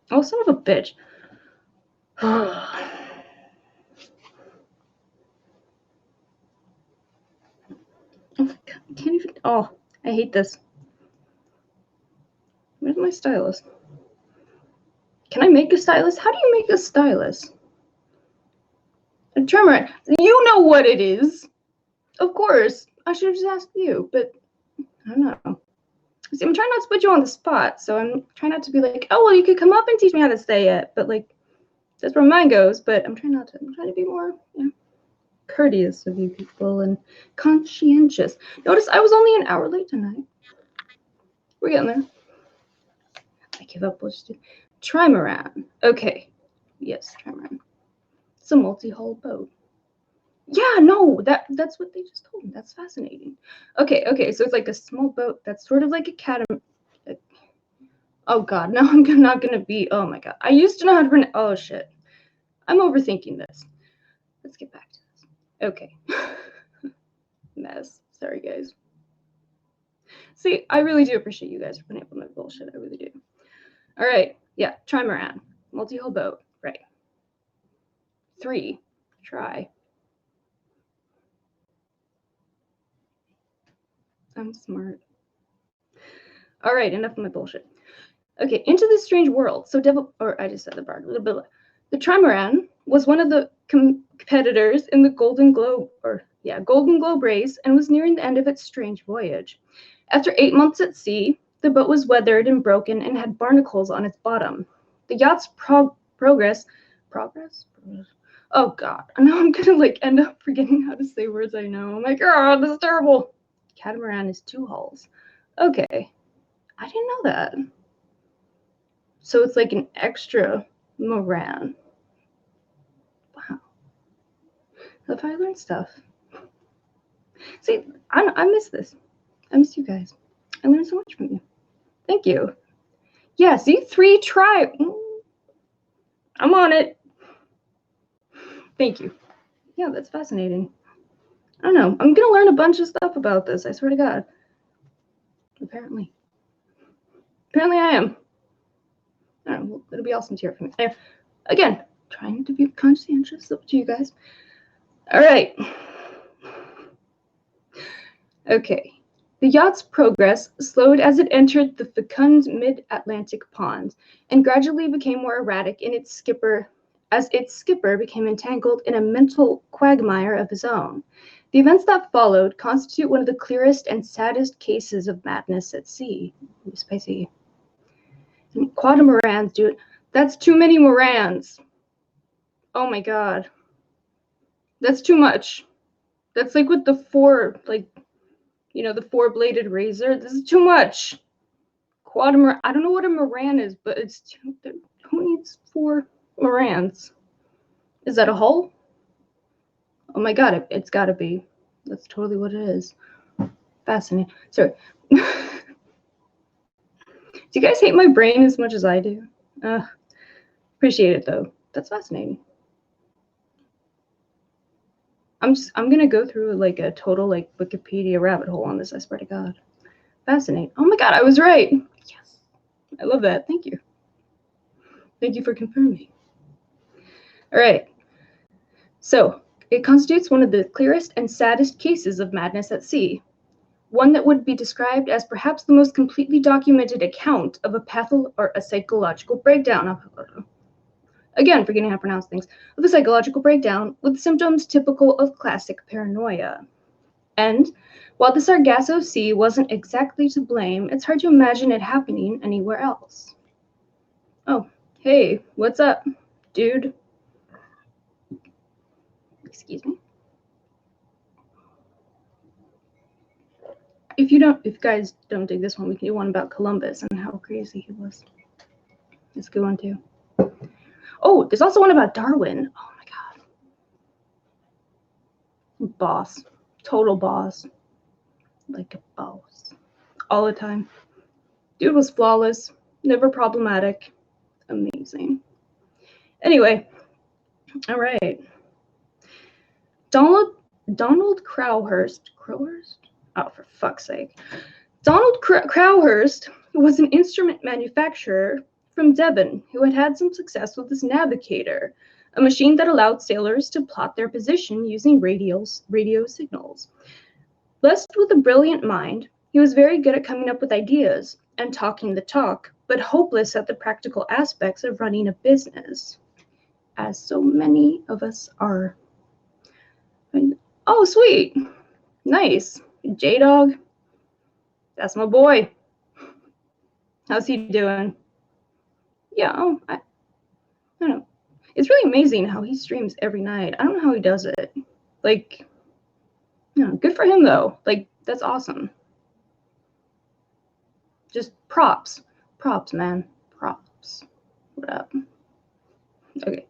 Oh, son of a bitch. Oh my god, I can't even. Oh, I hate this. Where's my stylus? Can I make a stylus? How do you make a stylus? A trimaran. You know what it is. Of course. I should have just asked you, but I don't know. See, I'm trying not to put you on the spot, so I'm trying not to be like, oh, well, you could come up and teach me how to say it, but like, that's where mine goes, but I'm trying not to. I'm trying to be more, you know, courteous of you people and conscientious. Notice I was only an hour late tonight. We're getting there. I give up. We'll just do trimaran. Okay. Yes, trimaran. It's a multi-hull boat. Yeah, no, that's what they just told me. That's fascinating. Okay, so it's like a small boat that's sort of like a catamaran. Oh god, now I'm not gonna be. Oh my god, I used to know how to pronounce. Oh shit, I'm overthinking this. Let's get back to this. Okay. Mess. Sorry, guys. See, I really do appreciate you guys for putting up with my bullshit. I really do. All right. Yeah, trimaran. Multi-hull boat. Right. 3. Try. I'm smart. All right, enough of my bullshit. Okay, into this strange world. So I just said the part. The trimaran was one of the competitors in the Golden Globe race and was nearing the end of its strange voyage. After 8 months at sea, the boat was weathered and broken and had barnacles on its bottom. The yacht's progress. Oh God, now I'm gonna end up forgetting how to say words I know. Oh my God, this is terrible. Catamaran is 2 hulls. Okay, I didn't know that. So it's like an extra Moran. Wow. Love how I learn stuff. See, I miss this. I miss you guys. I learned so much from you. Thank you. Yeah, see, 3 try. I'm on it. Thank you. Yeah, that's fascinating. I don't know. I'm gonna learn a bunch of stuff about this. I swear to God. Apparently I am. I don't know. Well, it'll be awesome to hear from you. Again, trying to be conscientious up to you guys. All right. Okay. The yacht's progress slowed as it entered the fecund mid-Atlantic pond and gradually became more erratic in its skipper became entangled in a mental quagmire of his own. The events that followed constitute one of the clearest and saddest cases of madness at sea. Ooh, spicy. Quadamorans, dude. That's too many Morans. Oh my God. That's too much. That's like with the 4, the 4-bladed razor. This is too much. Quadamor. I don't know what a Moran is, but it's too. Who needs 4 Morans? Is that a hull? Oh my God, it's gotta be. That's totally what it is. Fascinating. Sorry. Do you guys hate my brain as much as I do? Appreciate it though. That's fascinating. I'm gonna go through a total Wikipedia rabbit hole on this. I swear to God. Fascinating. Oh my God, I was right. Yes. I love that. Thank you. Thank you for confirming. All right. So it constitutes one of the clearest and saddest cases of madness at sea. One that would be described as perhaps the most completely documented account of a psychological breakdown. Again, forgetting how to pronounce things. Of a psychological breakdown with symptoms typical of classic paranoia. And while the Sargasso Sea wasn't exactly to blame, it's hard to imagine it happening anywhere else. Oh, hey, what's up, dude? Excuse me. If you guys don't dig this one, we can do one about Columbus and how crazy he was. Let's go on too. Oh, there's also one about Darwin. Oh my God. Boss. Total boss. Like a boss. All the time. Dude was flawless. Never problematic. Amazing. Anyway. All right. Donald Crowhurst. Crowhurst? Oh, for fuck's sake. Donald Crowhurst was an instrument manufacturer from Devon who had had some success with his navigator, a machine that allowed sailors to plot their position using radio signals. Blessed with a brilliant mind, he was very good at coming up with ideas and talking the talk, but hopeless at the practical aspects of running a business, as so many of us are. Oh, sweet. Nice. J-Dog. That's my boy. How's he doing? Yeah, I don't know. It's really amazing how he streams every night. I don't know how he does it. Good for him though. That's awesome. Just props. Props, man. Props. What up? Okay.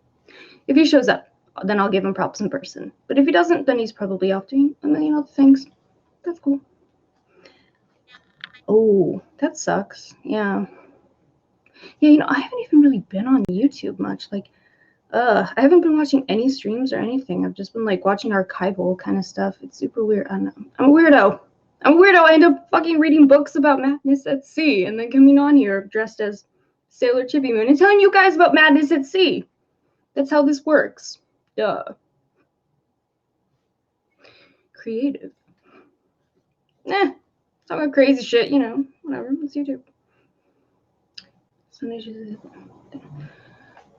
If he shows up, then I'll give him props in person. But if he doesn't, then he's probably off doing a million other things. That's cool. Oh, that sucks. Yeah. Yeah, I haven't even really been on YouTube much. I haven't been watching any streams or anything. I've just been like watching archival kind of stuff. It's super weird. I don't know. I'm a weirdo. I end up fucking reading books about madness at sea and then coming on here dressed as Sailor Chippy Moon and telling you guys about madness at sea. That's how this works. Duh. Creative. Talk about crazy shit, you know, whatever. It's YouTube.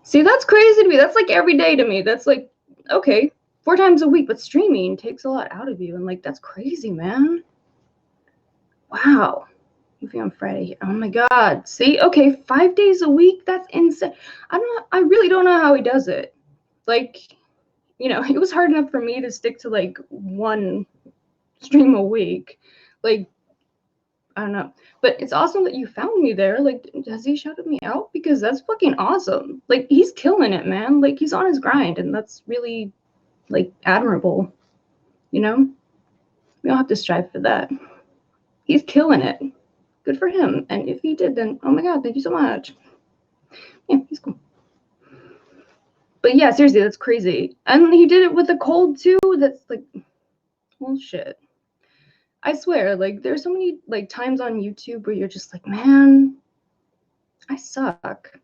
See, that's crazy to me. That's like every day to me. That's like, okay, 4 times a week, but streaming takes a lot out of you. And like, that's crazy, man. Wow. Moving on Friday. Oh my God. See, okay, 5 days a week. That's insane. I really don't know how he does it. Like, you know, it was hard enough for me to stick to like 1 stream a week. Like, I don't know. But it's awesome that you found me there. Like, has he shouted me out? Because that's fucking awesome. Like, he's killing it, man. Like, he's on his grind, and that's really, like, admirable. You know? We all have to strive for that. He's killing it. Good for him. And if he did, then, oh my God, thank you so much. Yeah, he's cool. But yeah, seriously, that's crazy. And he did it with a cold, too. That's, like, bullshit. I swear, like, there's so many, like, times on YouTube where you're just like, man, I suck.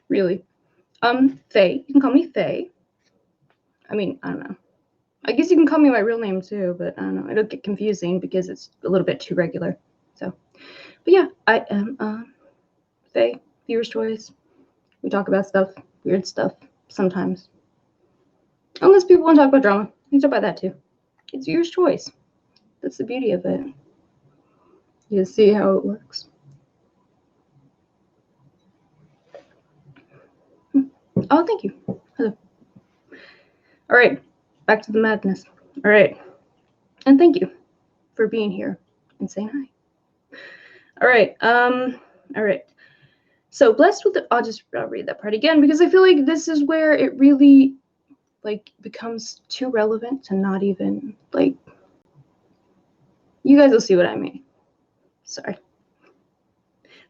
Really. Faye. You can call me Faye. I mean, I don't know. I guess you can call me my real name, too, but I don't know. It'll get confusing because it's a little bit too regular. So, but yeah, I am, Faye, viewer's choice. We talk about stuff, weird stuff, sometimes. Unless people want to talk about drama. We can talk about that, too. It's viewer's choice. That's the beauty of it. You see how it works. Oh, thank you. Hello. All right, back to the madness. All right, and thank you for being here and saying hi. All right. So blessed with I'll just read that part again because I feel like this is where it really like becomes too relevant to not even like. You guys will see what I mean. Sorry.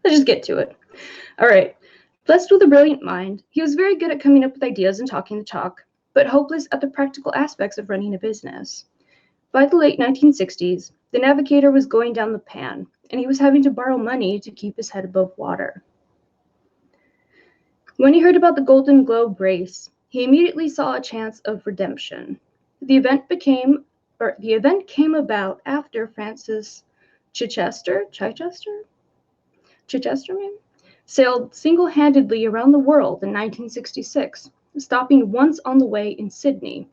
Let's just get to it. All right. Blessed with a brilliant mind, he was very good at coming up with ideas and talking the talk, but hopeless at the practical aspects of running a business. By the late 1960s, the navigator was going down the pan, and he was having to borrow money to keep his head above water. When he heard about the Golden Globe race, he immediately saw a chance of redemption. The event came about after Francis Chichester sailed single-handedly around the world in 1966, stopping once on the way in Sydney.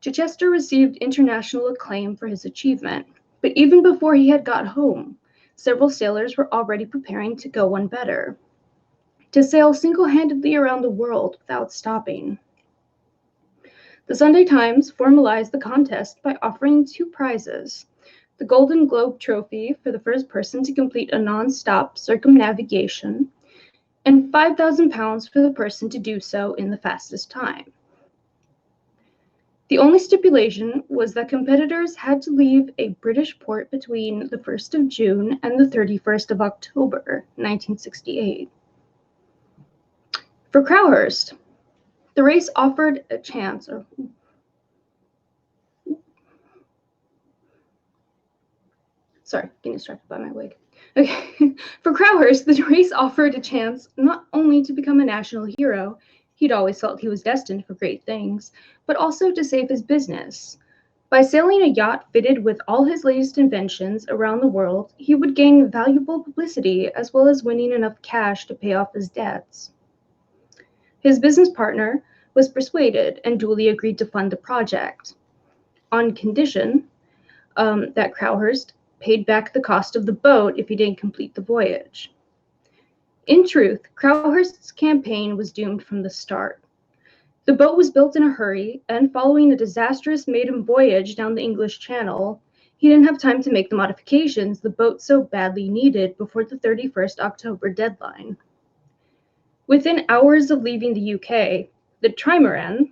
Chichester received international acclaim for his achievement, but even before he had got home, several sailors were already preparing to go one better, to sail single-handedly around the world without stopping. The Sunday Times formalized the contest by offering 2 prizes: the Golden Globe Trophy for the first person to complete a non-stop circumnavigation, and £5,000 for the person to do so in the fastest time. The only stipulation was that competitors had to leave a British port between the 1st of June and the 31st of October, 1968. For Crowhurst, the race offered a chance of Sorry, getting distracted by my wig. Okay. For Crowhurst, the race offered a chance not only to become a national hero, he'd always felt he was destined for great things, but also to save his business. By sailing a yacht fitted with all his latest inventions around the world, he would gain valuable publicity as well as winning enough cash to pay off his debts. His business partner was persuaded and duly agreed to fund the project, on condition that Crowhurst paid back the cost of the boat if he didn't complete the voyage. In truth, Crowhurst's campaign was doomed from the start. The boat was built in a hurry, and following a disastrous maiden voyage down the English Channel, he didn't have time to make the modifications the boat so badly needed before the 31st October deadline. Within hours of leaving the UK, the trimaran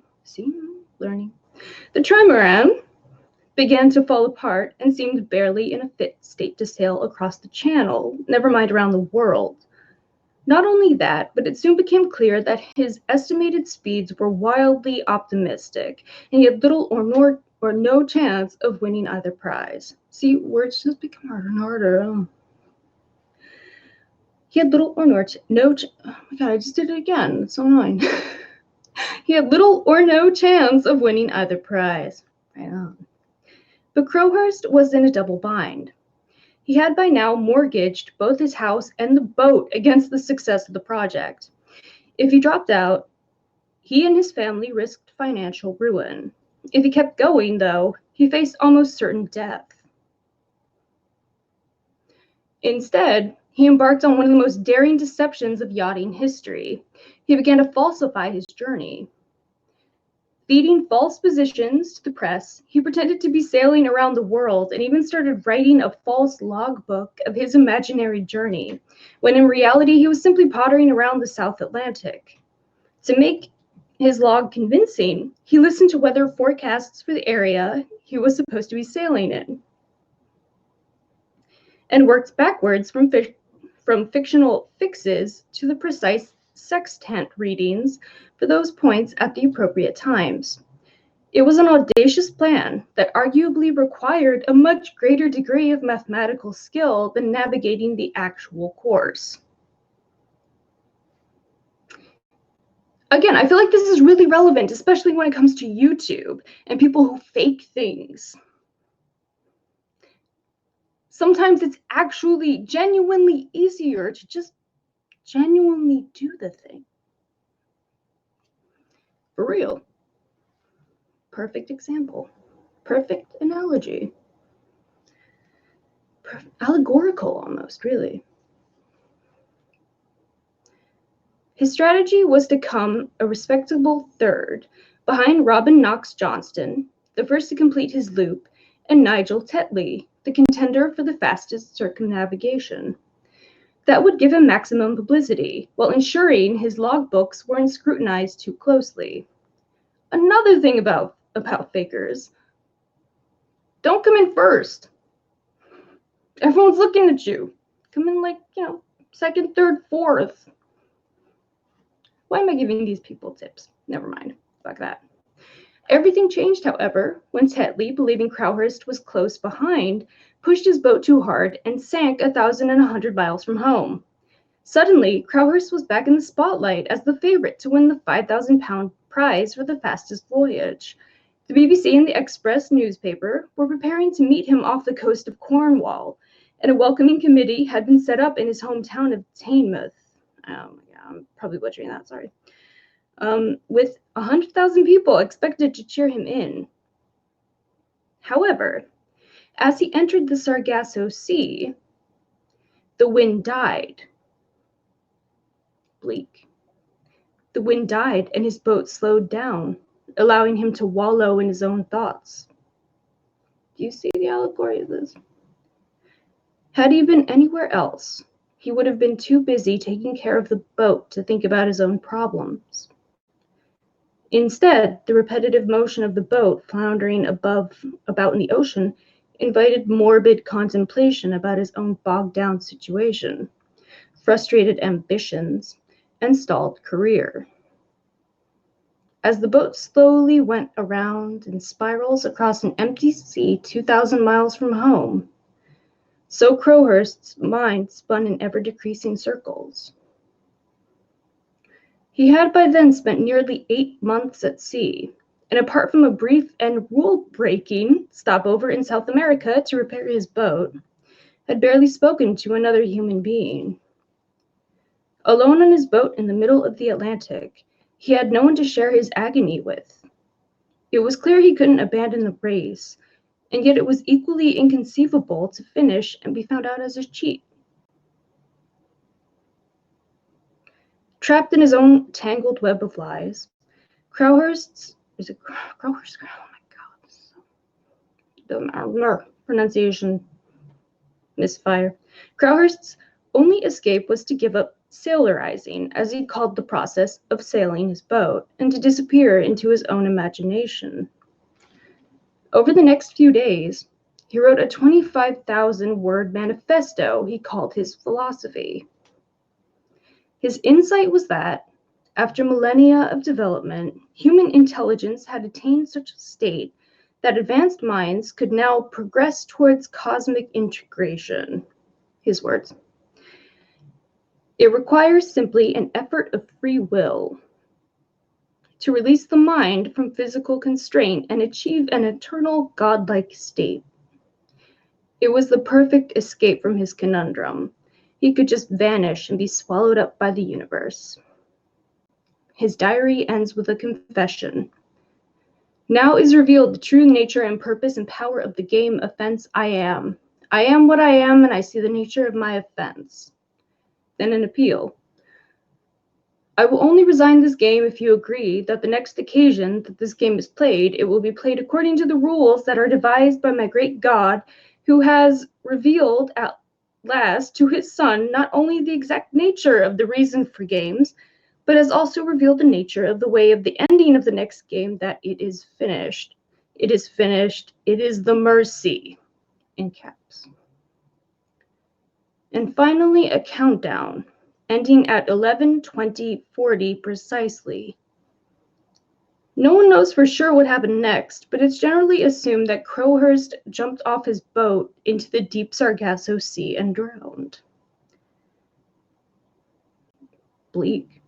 began to fall apart and seemed barely in a fit state to sail across the channel, never mind around the world. Not only that, but it soon became clear that his estimated speeds were wildly optimistic, and he had little or no chance of winning either prize. See, words just become harder and harder. He had little or no oh my god, I just did it again. It's so annoying. He had little or no chance of winning either prize. Right on. But Crowhurst was in a double bind. He had by now mortgaged both his house and the boat against the success of the project. If he dropped out, he and his family risked financial ruin. If he kept going, though, he faced almost certain death. Instead, he embarked on one of the most daring deceptions of yachting history. He began to falsify his journey. Feeding false positions to the press, he pretended to be sailing around the world and even started writing a false logbook of his imaginary journey, when in reality he was simply pottering around the South Atlantic. To make his log convincing, he listened to weather forecasts for the area he was supposed to be sailing in, and worked backwards from fictional fixes to the precise sextant readings for those points at the appropriate times. It was an audacious plan that arguably required a much greater degree of mathematical skill than navigating the actual course. Again, I feel like this is really relevant, especially when it comes to YouTube and people who fake things. Sometimes it's actually genuinely easier to just genuinely do the thing. For real. Perfect example. Perfect analogy. Allegorical almost, really. His strategy was to come a respectable third behind Robin Knox Johnston, the first to complete his loop, and Nigel Tetley, the contender for the fastest circumnavigation. That would give him maximum publicity, while ensuring his logbooks weren't scrutinized too closely. Another thing about fakers, don't come in first. Everyone's looking at you. Come in like, second, third, fourth. Why am I giving these people tips? Never mind. Fuck that. Everything changed, however, when Tetley, believing Crowhurst was close behind, pushed his boat too hard and sank 1,100 miles from home. Suddenly, Crowhurst was back in the spotlight as the favorite to win the £5,000 prize for the fastest voyage. The BBC and the Express newspaper were preparing to meet him off the coast of Cornwall, and a welcoming committee had been set up in his hometown of Teignmouth. Oh my god, I'm probably butchering that, sorry. With 100,000 people expected to cheer him in. However, as he entered the Sargasso Sea, the wind died. Bleak. The wind died and his boat slowed down, allowing him to wallow in his own thoughts. Do you see the allegory of this? Had he been anywhere else, he would have been too busy taking care of the boat to think about his own problems. Instead, the repetitive motion of the boat floundering about in the ocean invited morbid contemplation about his own bogged-down situation, frustrated ambitions, and stalled career. As the boat slowly went around in spirals across an empty sea 2,000 miles from home, so Crowhurst's mind spun in ever-decreasing circles. He had by then spent nearly 8 months at sea, and apart from a brief and rule-breaking stopover in South America to repair his boat, had barely spoken to another human being. Alone on his boat in the middle of the Atlantic, he had no one to share his agony with. It was clear he couldn't abandon the race, and yet it was equally inconceivable to finish and be found out as a cheat. Trapped in his own tangled web of lies, Crowhurst? Oh my god, pronunciation misfire. Crowhurst's only escape was to give up sailorizing, as he called the process of sailing his boat, and to disappear into his own imagination. Over the next few days, he wrote a 25,000-word manifesto he called his philosophy. His insight was that, after millennia of development, human intelligence had attained such a state that advanced minds could now progress towards cosmic integration. His words. It requires simply an effort of free will to release the mind from physical constraint and achieve an eternal godlike state. It was the perfect escape from his conundrum. He could just vanish and be swallowed up by the universe. His diary ends with a confession. Now is revealed the true nature and purpose and power of the game offense I am. I am what I am, and I see the nature of my offense. Then an appeal. I will only resign this game if you agree that the next occasion that this game is played, it will be played according to the rules that are devised by my great God, who has revealed at last to his son not only the exact nature of the reason for games, but has also revealed the nature of the way of the ending of the next game, that it is finished. It is finished. It is the mercy, in caps. And finally, a countdown, ending at 11:20:40 precisely. No one knows for sure what happened next, but it's generally assumed that Crowhurst jumped off his boat into the deep Sargasso Sea and drowned. Bleak.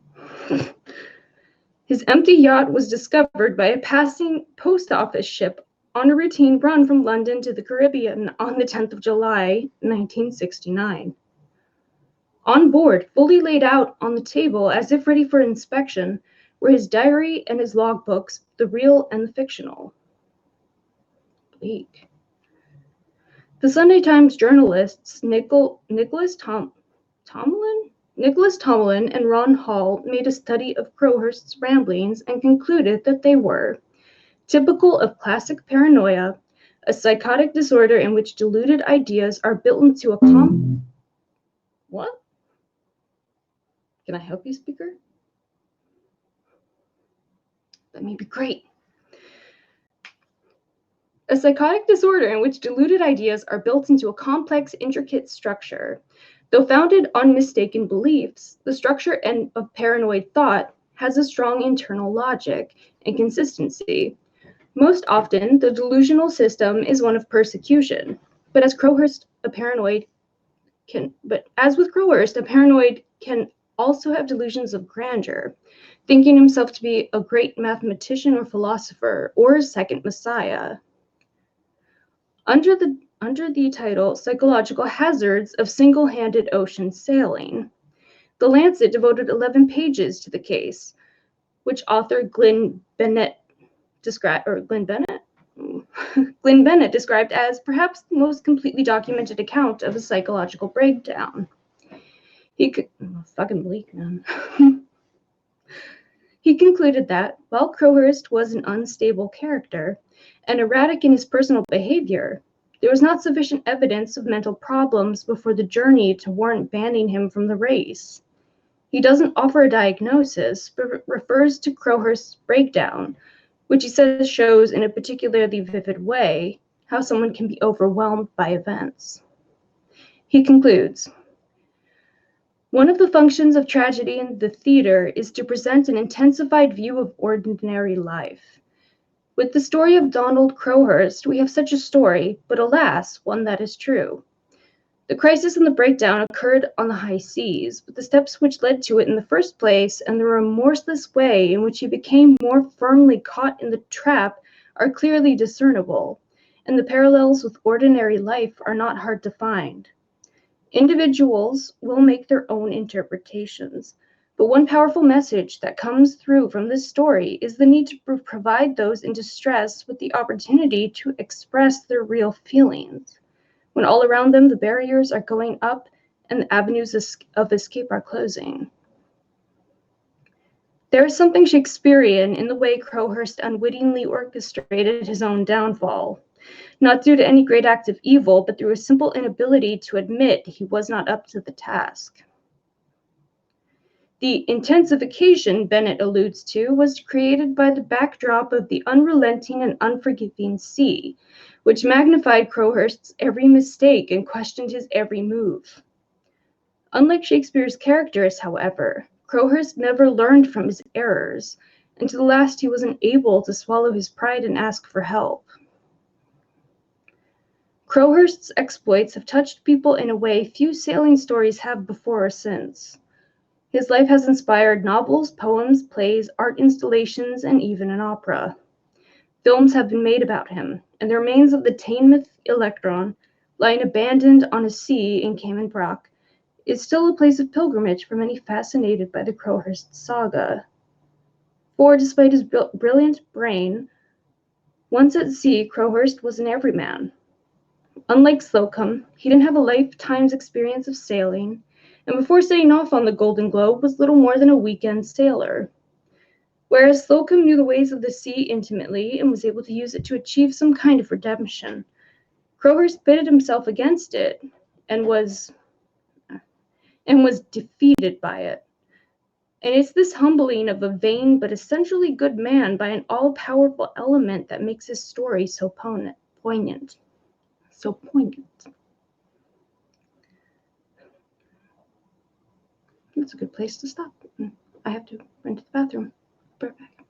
His empty yacht was discovered by a passing post office ship on a routine run from London to the Caribbean on the 10th of July, 1969. On board, fully laid out on the table as if ready for inspection, were his diary and his logbooks, the real and the fictional. Bleak. The Sunday Times journalists Nicholas Tomlin and Ron Hall made a study of Crowhurst's ramblings and concluded that they were typical of classic paranoia, a psychotic disorder in which deluded ideas are built into a What? Can I help you, speaker? That may be great. A psychotic disorder in which deluded ideas are built into a complex, intricate structure. Though founded on mistaken beliefs, the structure of paranoid thought has a strong internal logic and consistency. Most often, the delusional system is one of persecution. But as with Crowhurst, a paranoid can also have delusions of grandeur, thinking himself to be a great mathematician or philosopher, or a second messiah. Under the title Psychological Hazards of Single-Handed Ocean Sailing, The Lancet devoted 11 pages to the case, which author Glenn Bennett described as perhaps the most completely documented account of a psychological breakdown. Fucking bleak, man. He concluded that, while Crowhurst was an unstable character and erratic in his personal behavior, there was not sufficient evidence of mental problems before the journey to warrant banning him from the race. He doesn't offer a diagnosis, but refers to Crowhurst's breakdown, which he says shows in a particularly vivid way how someone can be overwhelmed by events. He concludes, one of the functions of tragedy in the theater is to present an intensified view of ordinary life. With the story of Donald Crowhurst, we have such a story, but alas, one that is true. The crisis and the breakdown occurred on the high seas, but the steps which led to it in the first place and the remorseless way in which he became more firmly caught in the trap are clearly discernible, and the parallels with ordinary life are not hard to find. Individuals will make their own interpretations, but one powerful message that comes through from this story is the need to provide those in distress with the opportunity to express their real feelings, when all around them the barriers are going up and the avenues of escape are closing. There is something Shakespearean in the way Crowhurst unwittingly orchestrated his own downfall, not due to any great act of evil, but through a simple inability to admit he was not up to the task. The intensification Bennett alludes to was created by the backdrop of the unrelenting and unforgiving sea, which magnified Crowhurst's every mistake and questioned his every move. Unlike Shakespeare's characters, however, Crowhurst never learned from his errors, and to the last he wasn't able to swallow his pride and ask for help. Crowhurst's exploits have touched people in a way few sailing stories have before or since. His life has inspired novels, poems, plays, art installations, and even an opera. Films have been made about him, and the remains of the Teignmouth Electron, lying abandoned on a sea in Cayman Brac, is still a place of pilgrimage for many fascinated by the Crowhurst saga. For despite his brilliant brain, once at sea, Crowhurst was an everyman. Unlike Slocum, he didn't have a lifetime's experience of sailing, and before setting off on the Golden Globe was little more than a weekend sailor. Whereas Slocum knew the ways of the sea intimately and was able to use it to achieve some kind of redemption, Crowhurst pitted himself against it and was defeated by it. And it's this humbling of a vain but essentially good man by an all-powerful element that makes his story so poignant. So poignant. That's a good place to stop. I have to run to the bathroom. Be right back.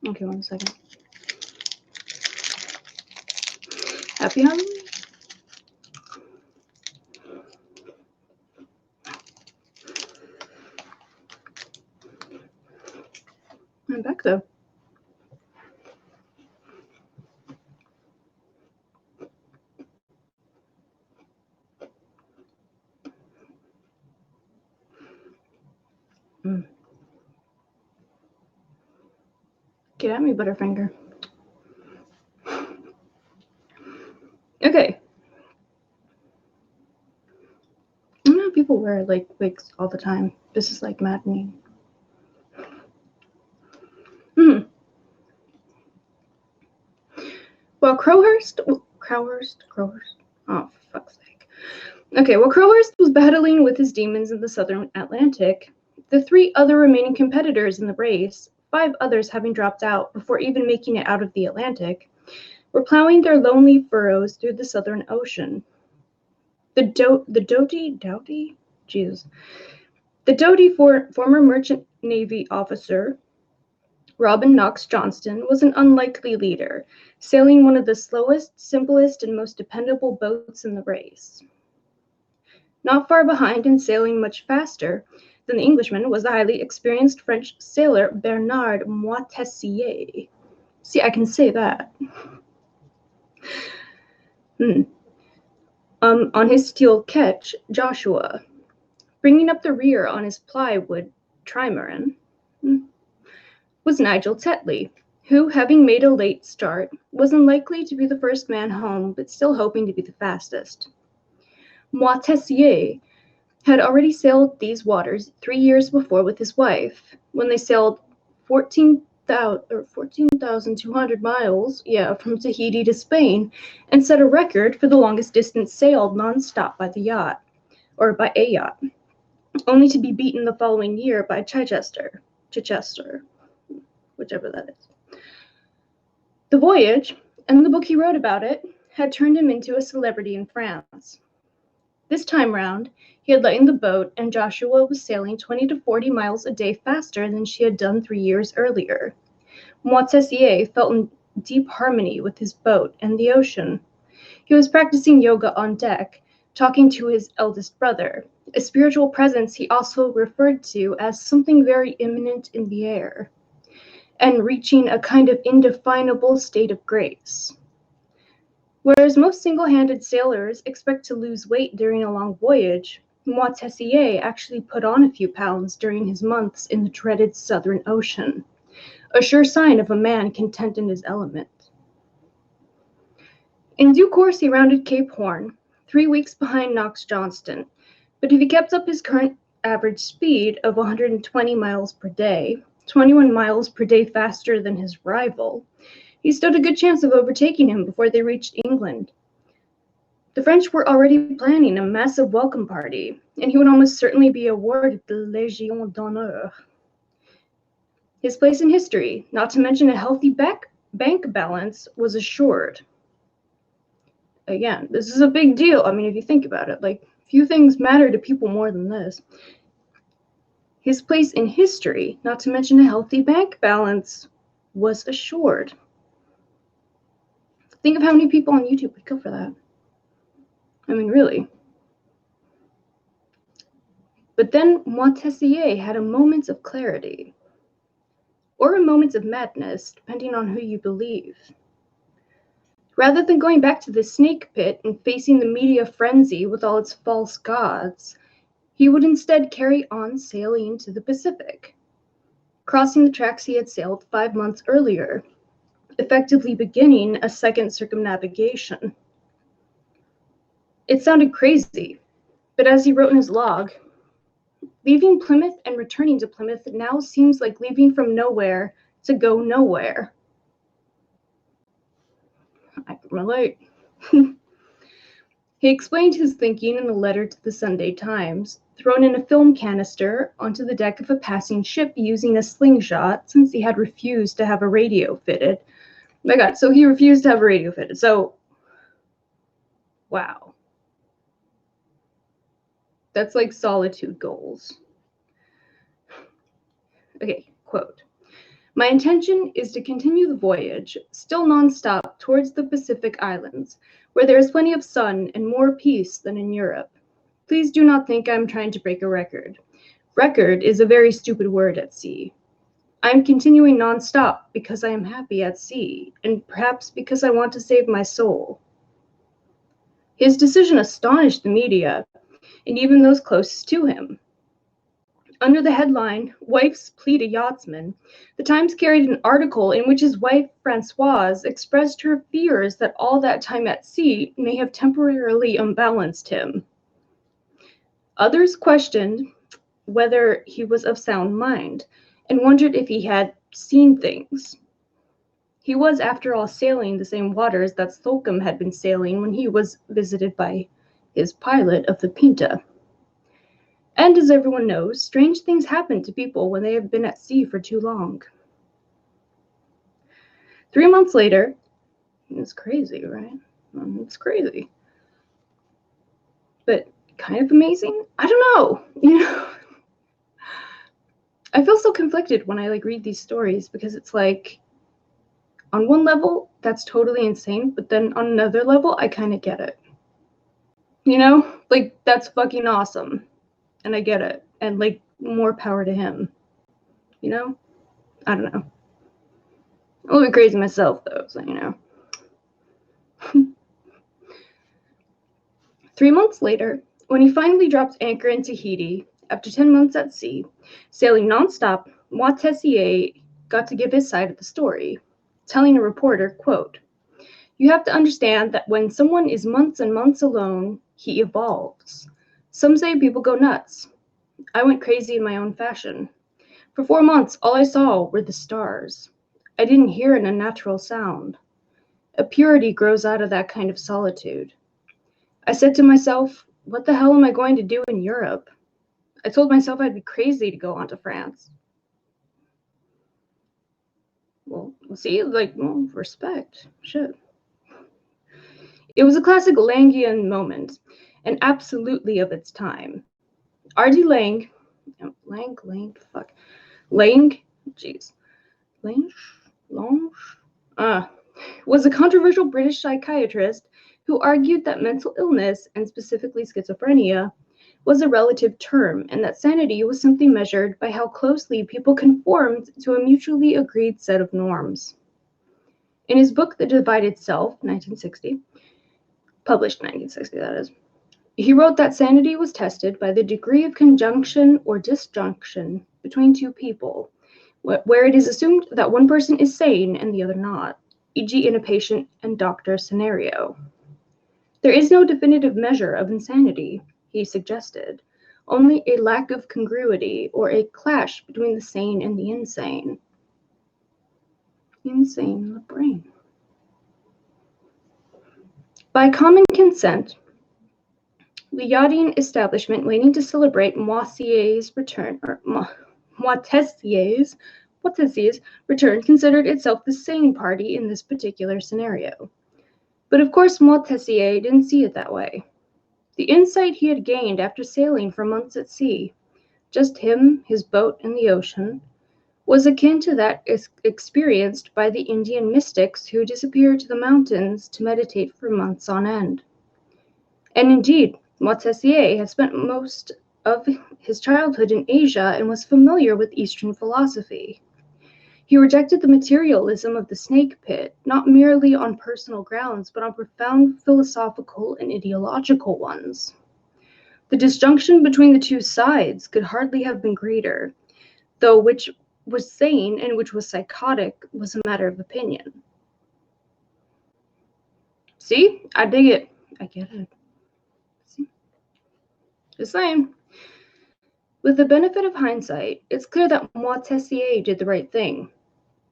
Okay, 1 second. Happy Halloween. I'm back though. Get at me, Butterfinger. Okay. I don't know how people wear like wigs all the time. This is like maddening. Well, Crowhurst. Oh, for fuck's sake. Okay, while Crowhurst was battling with his demons in the southern Atlantic, the 3 other remaining competitors in the race, 5 others having dropped out before even making it out of the Atlantic, were plowing their lonely furrows through the Southern Ocean. The doughty former merchant navy officer Robin Knox Johnston was an unlikely leader, sailing one of the slowest, simplest, and most dependable boats in the race. Not far behind and sailing much faster than the Englishman was the highly experienced French sailor Bernard Moitessier. See, I can say that. On his steel ketch, Joshua, bringing up the rear on his plywood trimaran, was Nigel Tetley, who, having made a late start, was unlikely to be the first man home, but still hoping to be the fastest. Moitessier had already sailed these waters 3 years before with his wife, when they sailed 14,200 miles, from Tahiti to Spain, and set a record for the longest distance sailed non-stop by a yacht, only to be beaten the following year by Chichester, whichever that is. The voyage, and the book he wrote about it, had turned him into a celebrity in France. This time round, he had lightened the boat, and Joshua was sailing 20 to 40 miles a day faster than she had done 3 years earlier. Moitessier felt in deep harmony with his boat and the ocean. He was practicing yoga on deck, talking to his eldest brother, a spiritual presence he also referred to as something very imminent in the air, and reaching a kind of indefinable state of grace. Whereas most single-handed sailors expect to lose weight during a long voyage, Moitessier actually put on a few pounds during his months in the dreaded Southern Ocean, a sure sign of a man content in his element. In due course, he rounded Cape Horn, 3 weeks behind Knox Johnston, but if he kept up his current average speed of 120 miles per day, 21 miles per day faster than his rival, he stood a good chance of overtaking him before they reached England. The French were already planning a massive welcome party, and he would almost certainly be awarded the Légion d'honneur. His place in history, not to mention a healthy bank balance, was assured. Again, this is a big deal. I mean, if you think about it, like, few things matter to people more than this. His place in history, not to mention a healthy bank balance, was assured. Think of how many people on YouTube would kill for that. I mean, really. But then Moitessier had a moment of clarity, or a moment of madness, depending on who you believe. Rather than going back to the snake pit and facing the media frenzy with all its false gods, he would instead carry on sailing to the Pacific, crossing the tracks he had sailed 5 months earlier, effectively beginning a second circumnavigation. It sounded crazy, but as he wrote in his log, leaving Plymouth and returning to Plymouth now seems like leaving from nowhere to go nowhere. I can relate. He explained his thinking in a letter to the Sunday Times, thrown in a film canister onto the deck of a passing ship using a slingshot since he had refused to have a radio fitted. My God, so he refused to have a radio fitted. So, wow. That's like solitude goals. Okay, quote. My intention is to continue the voyage, still non-stop, towards the Pacific Islands, where there is plenty of sun and more peace than in Europe. Please do not think I am trying to break a record. Record is a very stupid word at sea. I am continuing non-stop because I am happy at sea, and perhaps because I want to save my soul. His decision astonished the media, and even those closest to him. Under the headline, Wife's Plea to Yachtsman, the Times carried an article in which his wife, Francoise, expressed her fears that all that time at sea may have temporarily unbalanced him. Others questioned whether he was of sound mind, and wondered if he had seen things. He was, after all, sailing the same waters that Slocum had been sailing when he was visited by his pilot of the Pinta. And as everyone knows, strange things happen to people when they have been at sea for too long. 3 months later, it's crazy, right? It's crazy. But kind of amazing? I don't know, I feel so conflicted when I read these stories because it's on one level, that's totally insane, but then on another level, I kind of get it. That's fucking awesome. And I get it. And more power to him. I don't know. I'm a little bit crazy myself though, so 3 months later, when he finally dropped anchor in Tahiti, after 10 months at sea, sailing non-stop, Moitessier got to give his side of the story, telling a reporter, quote, "You have to understand that when someone is months and months alone, he evolves. Some say people go nuts. I went crazy in my own fashion. For 4 months, all I saw were the stars. I didn't hear an unnatural sound. A purity grows out of that kind of solitude. I said to myself, what the hell am I going to do in Europe? I told myself I'd be crazy to go on to France." Well, see, respect. Shit. It was a classic Langian moment, and absolutely of its time. R.D. Lang, was a controversial British psychiatrist who argued that mental illness, and specifically schizophrenia, was a relative term, and that sanity was simply measured by how closely people conformed to a mutually agreed set of norms. In his book, The Divided Self, 1960, published 1960, that is, he wrote that sanity was tested by the degree of conjunction or disjunction between two people, where it is assumed that one person is sane and the other not, e.g. in a patient and doctor scenario. There is no definitive measure of insanity, he suggested, only a lack of congruity or a clash between the sane and the insane. Insane in the brain. By common consent, the yachting establishment waiting to celebrate Moitessier's return considered itself the sane party in this particular scenario. But of course, Moitessier didn't see it that way. The insight he had gained after sailing for months at sea, just him, his boat, and the ocean, was akin to that experienced by the Indian mystics who disappeared to the mountains to meditate for months on end. And indeed, Moitessier had spent most of his childhood in Asia and was familiar with Eastern philosophy. He rejected the materialism of the snake pit, not merely on personal grounds, but on profound philosophical and ideological ones. The disjunction between the two sides could hardly have been greater, though which was sane and which was psychotic was a matter of opinion. See? I dig it. I get it. See? Just saying. With the benefit of hindsight, it's clear that Moitessier did the right thing.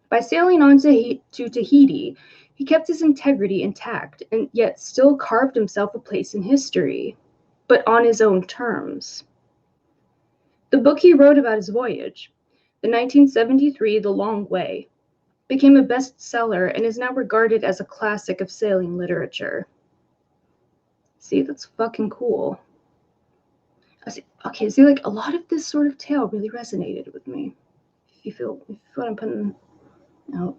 By sailing on to Tahiti, he kept his integrity intact and yet still carved himself a place in history, but on his own terms. The book he wrote about his voyage, the 1973 The Long Way, became a bestseller and is now regarded as a classic of sailing literature. See, that's fucking cool. A lot of this sort of tale really resonated with me. If you feel what I'm putting Now,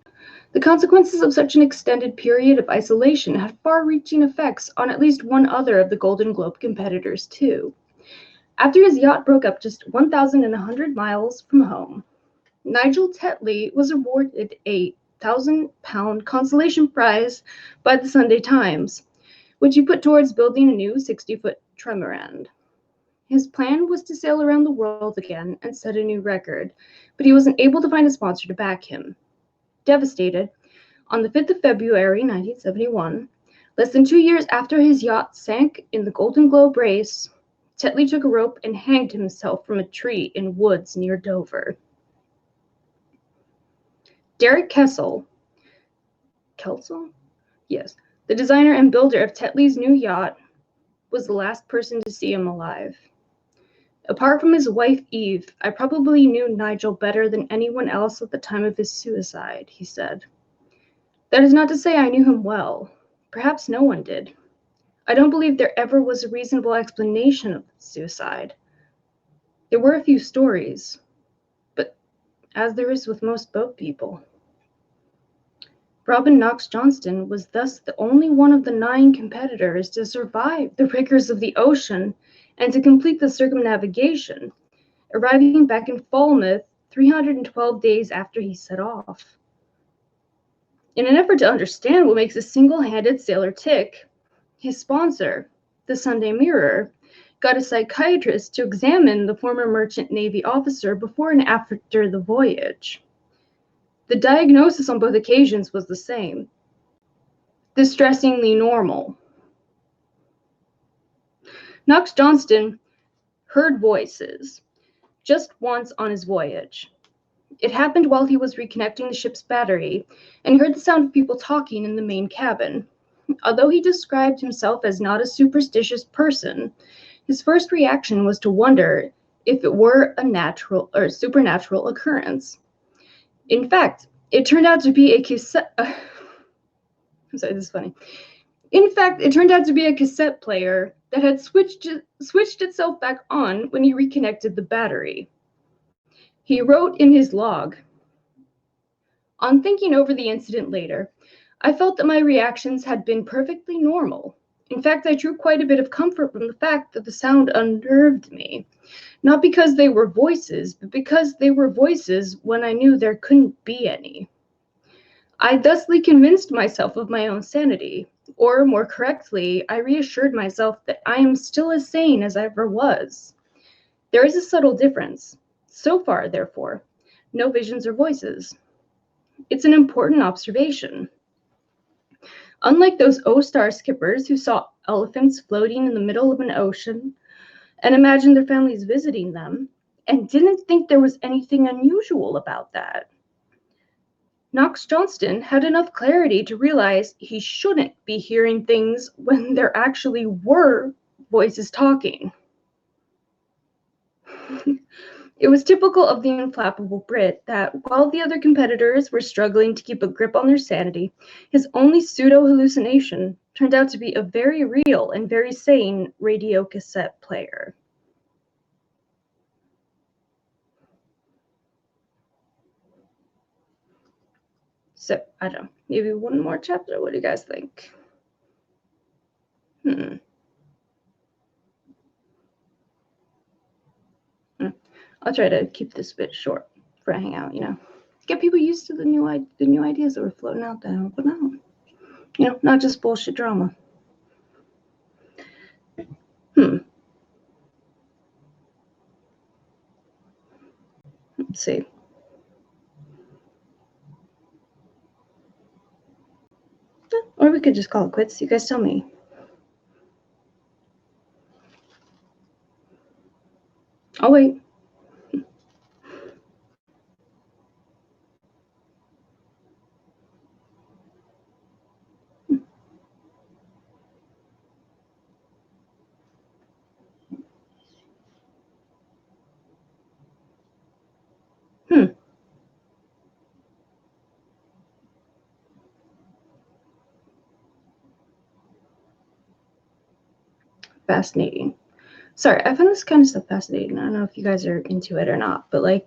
the consequences of such an extended period of isolation had far-reaching effects on at least one other of the Golden Globe competitors, too. After his yacht broke up just 1,100 miles from home, Nigel Tetley was awarded a £1,000 consolation prize by the Sunday Times, which he put towards building a new 60-foot trimaran. His plan was to sail around the world again and set a new record, but he wasn't able to find a sponsor to back him. Devastated, on the 5th of February 1971, less than 2 years after his yacht sank in the Golden Globe race, Tetley took a rope and hanged himself from a tree in woods near Dover. Derek Kelsall? Yes, the designer and builder of Tetley's new yacht, was the last person to see him alive. Apart from his wife Eve, I probably knew Nigel better than anyone else at the time of his suicide, he said. That is not to say I knew him well. Perhaps no one did. I don't believe there ever was a reasonable explanation of the suicide. There were a few stories, but as there is with most boat people. Robin Knox Johnston was thus the only one of the 9 competitors to survive the rigors of the ocean and to complete the circumnavigation, arriving back in Falmouth 312 days after he set off. In an effort to understand what makes a single-handed sailor tick, his sponsor, the Sunday Mirror, got a psychiatrist to examine the former merchant Navy officer before and after the voyage. The diagnosis on both occasions was the same: distressingly normal. Knox Johnston heard voices just once on his voyage. It happened while he was reconnecting the ship's battery, and he heard the sound of people talking in the main cabin. Although he described himself as not a superstitious person, his first reaction was to wonder if it were a natural or supernatural occurrence. In fact, it turned out to be a cassette. I'm sorry, this is funny. In fact, it turned out to be a cassette player that had switched itself back on when he reconnected the battery. He wrote in his log, "On thinking over the incident later, I felt that my reactions had been perfectly normal. In fact, I drew quite a bit of comfort from the fact that the sound unnerved me, not because they were voices, but because they were voices when I knew there couldn't be any. I thusly convinced myself of my own sanity, or more correctly, I reassured myself that I am still as sane as I ever was. There is a subtle difference. So far, therefore, no visions or voices. It's an important observation. Unlike those O-Star skippers who saw elephants floating in the middle of an ocean and imagined their families visiting them, and didn't think there was anything unusual about that, Knox Johnston had enough clarity to realize he shouldn't be hearing things when there actually were voices talking. It was typical of the inflappable Brit that, while the other competitors were struggling to keep a grip on their sanity, his only pseudo-hallucination turned out to be a very real and very sane radio cassette player." So, I don't know, maybe one more chapter? What do you guys think? I'll try to keep this bit short for a hangout, Get people used to the new ideas that were floating out there. But no, not just bullshit drama. Let's see. Or we could just call it quits. You guys tell me. I'll wait. Fascinating. Sorry, I find this kind of stuff fascinating. I don't know if you guys are into it or not, but I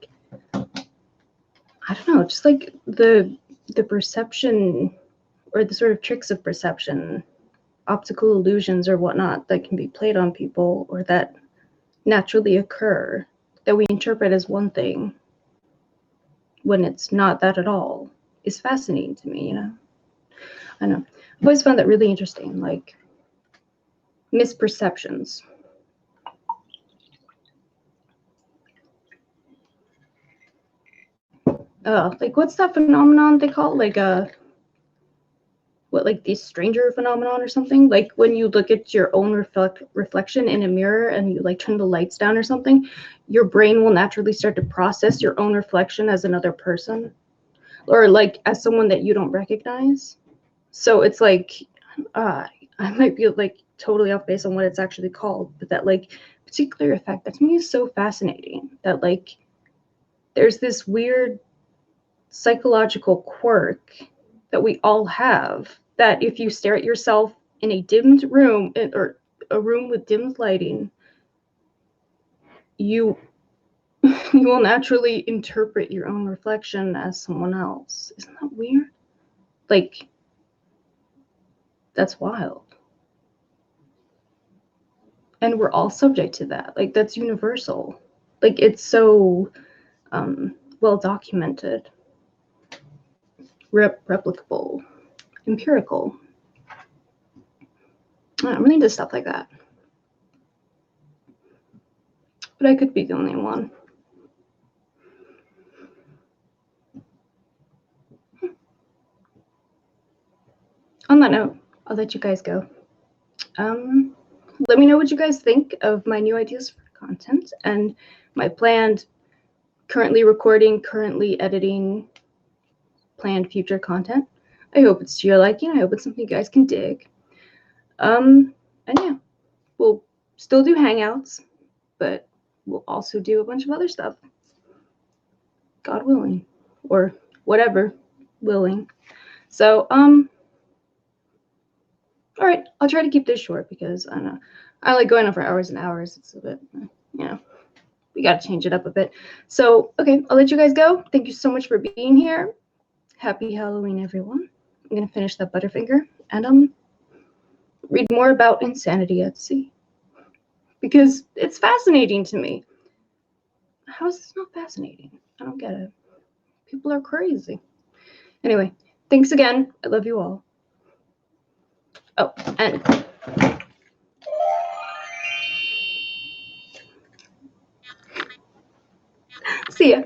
don't know, just the the perception or the sort of tricks of perception, optical illusions or whatnot that can be played on people or that naturally occur that we interpret as one thing when it's not that at all is fascinating to me, you know? I know. I've always found that really interesting, like misperceptions. Like what's that phenomenon they call it? Like what, like the stranger phenomenon or something? Like when you look at your own reflection in a mirror and you like turn the lights down or something, your brain will naturally start to process your own reflection as another person or like as someone that you don't recognize. So it's like I might be like totally off base on what it's actually called, but that like particular effect that to me is so fascinating that like there's this weird psychological quirk that we all have that if you stare at yourself in a dimmed room or a room with dimmed lighting, you you will naturally interpret your own reflection as someone else. Isn't that weird? Like, that's wild. And we're all subject to that. Like, that's universal. Like, it's so well documented, replicable, empirical. I'm really into stuff like that. But I could be the only one. On that note, I'll let you guys go. Let me know what you guys think of my new ideas for content and my planned, currently recording, currently editing, planned future content. I hope it's to your liking. I hope it's something you guys can dig. And yeah, we'll still do hangouts, but we'll also do a bunch of other stuff. God willing, or whatever willing. So, all right, I'll try to keep this short because I don't know. I like going on for hours and hours. It's a bit, you know, we got to change it up a bit. So, okay, I'll let you guys go. Thank you so much for being here. Happy Halloween, everyone. I'm going to finish that Butterfinger and read more about insanity at sea because it's fascinating to me. How is this not fascinating? I don't get it. People are crazy. Anyway, thanks again. I love you all. Oh, and see ya.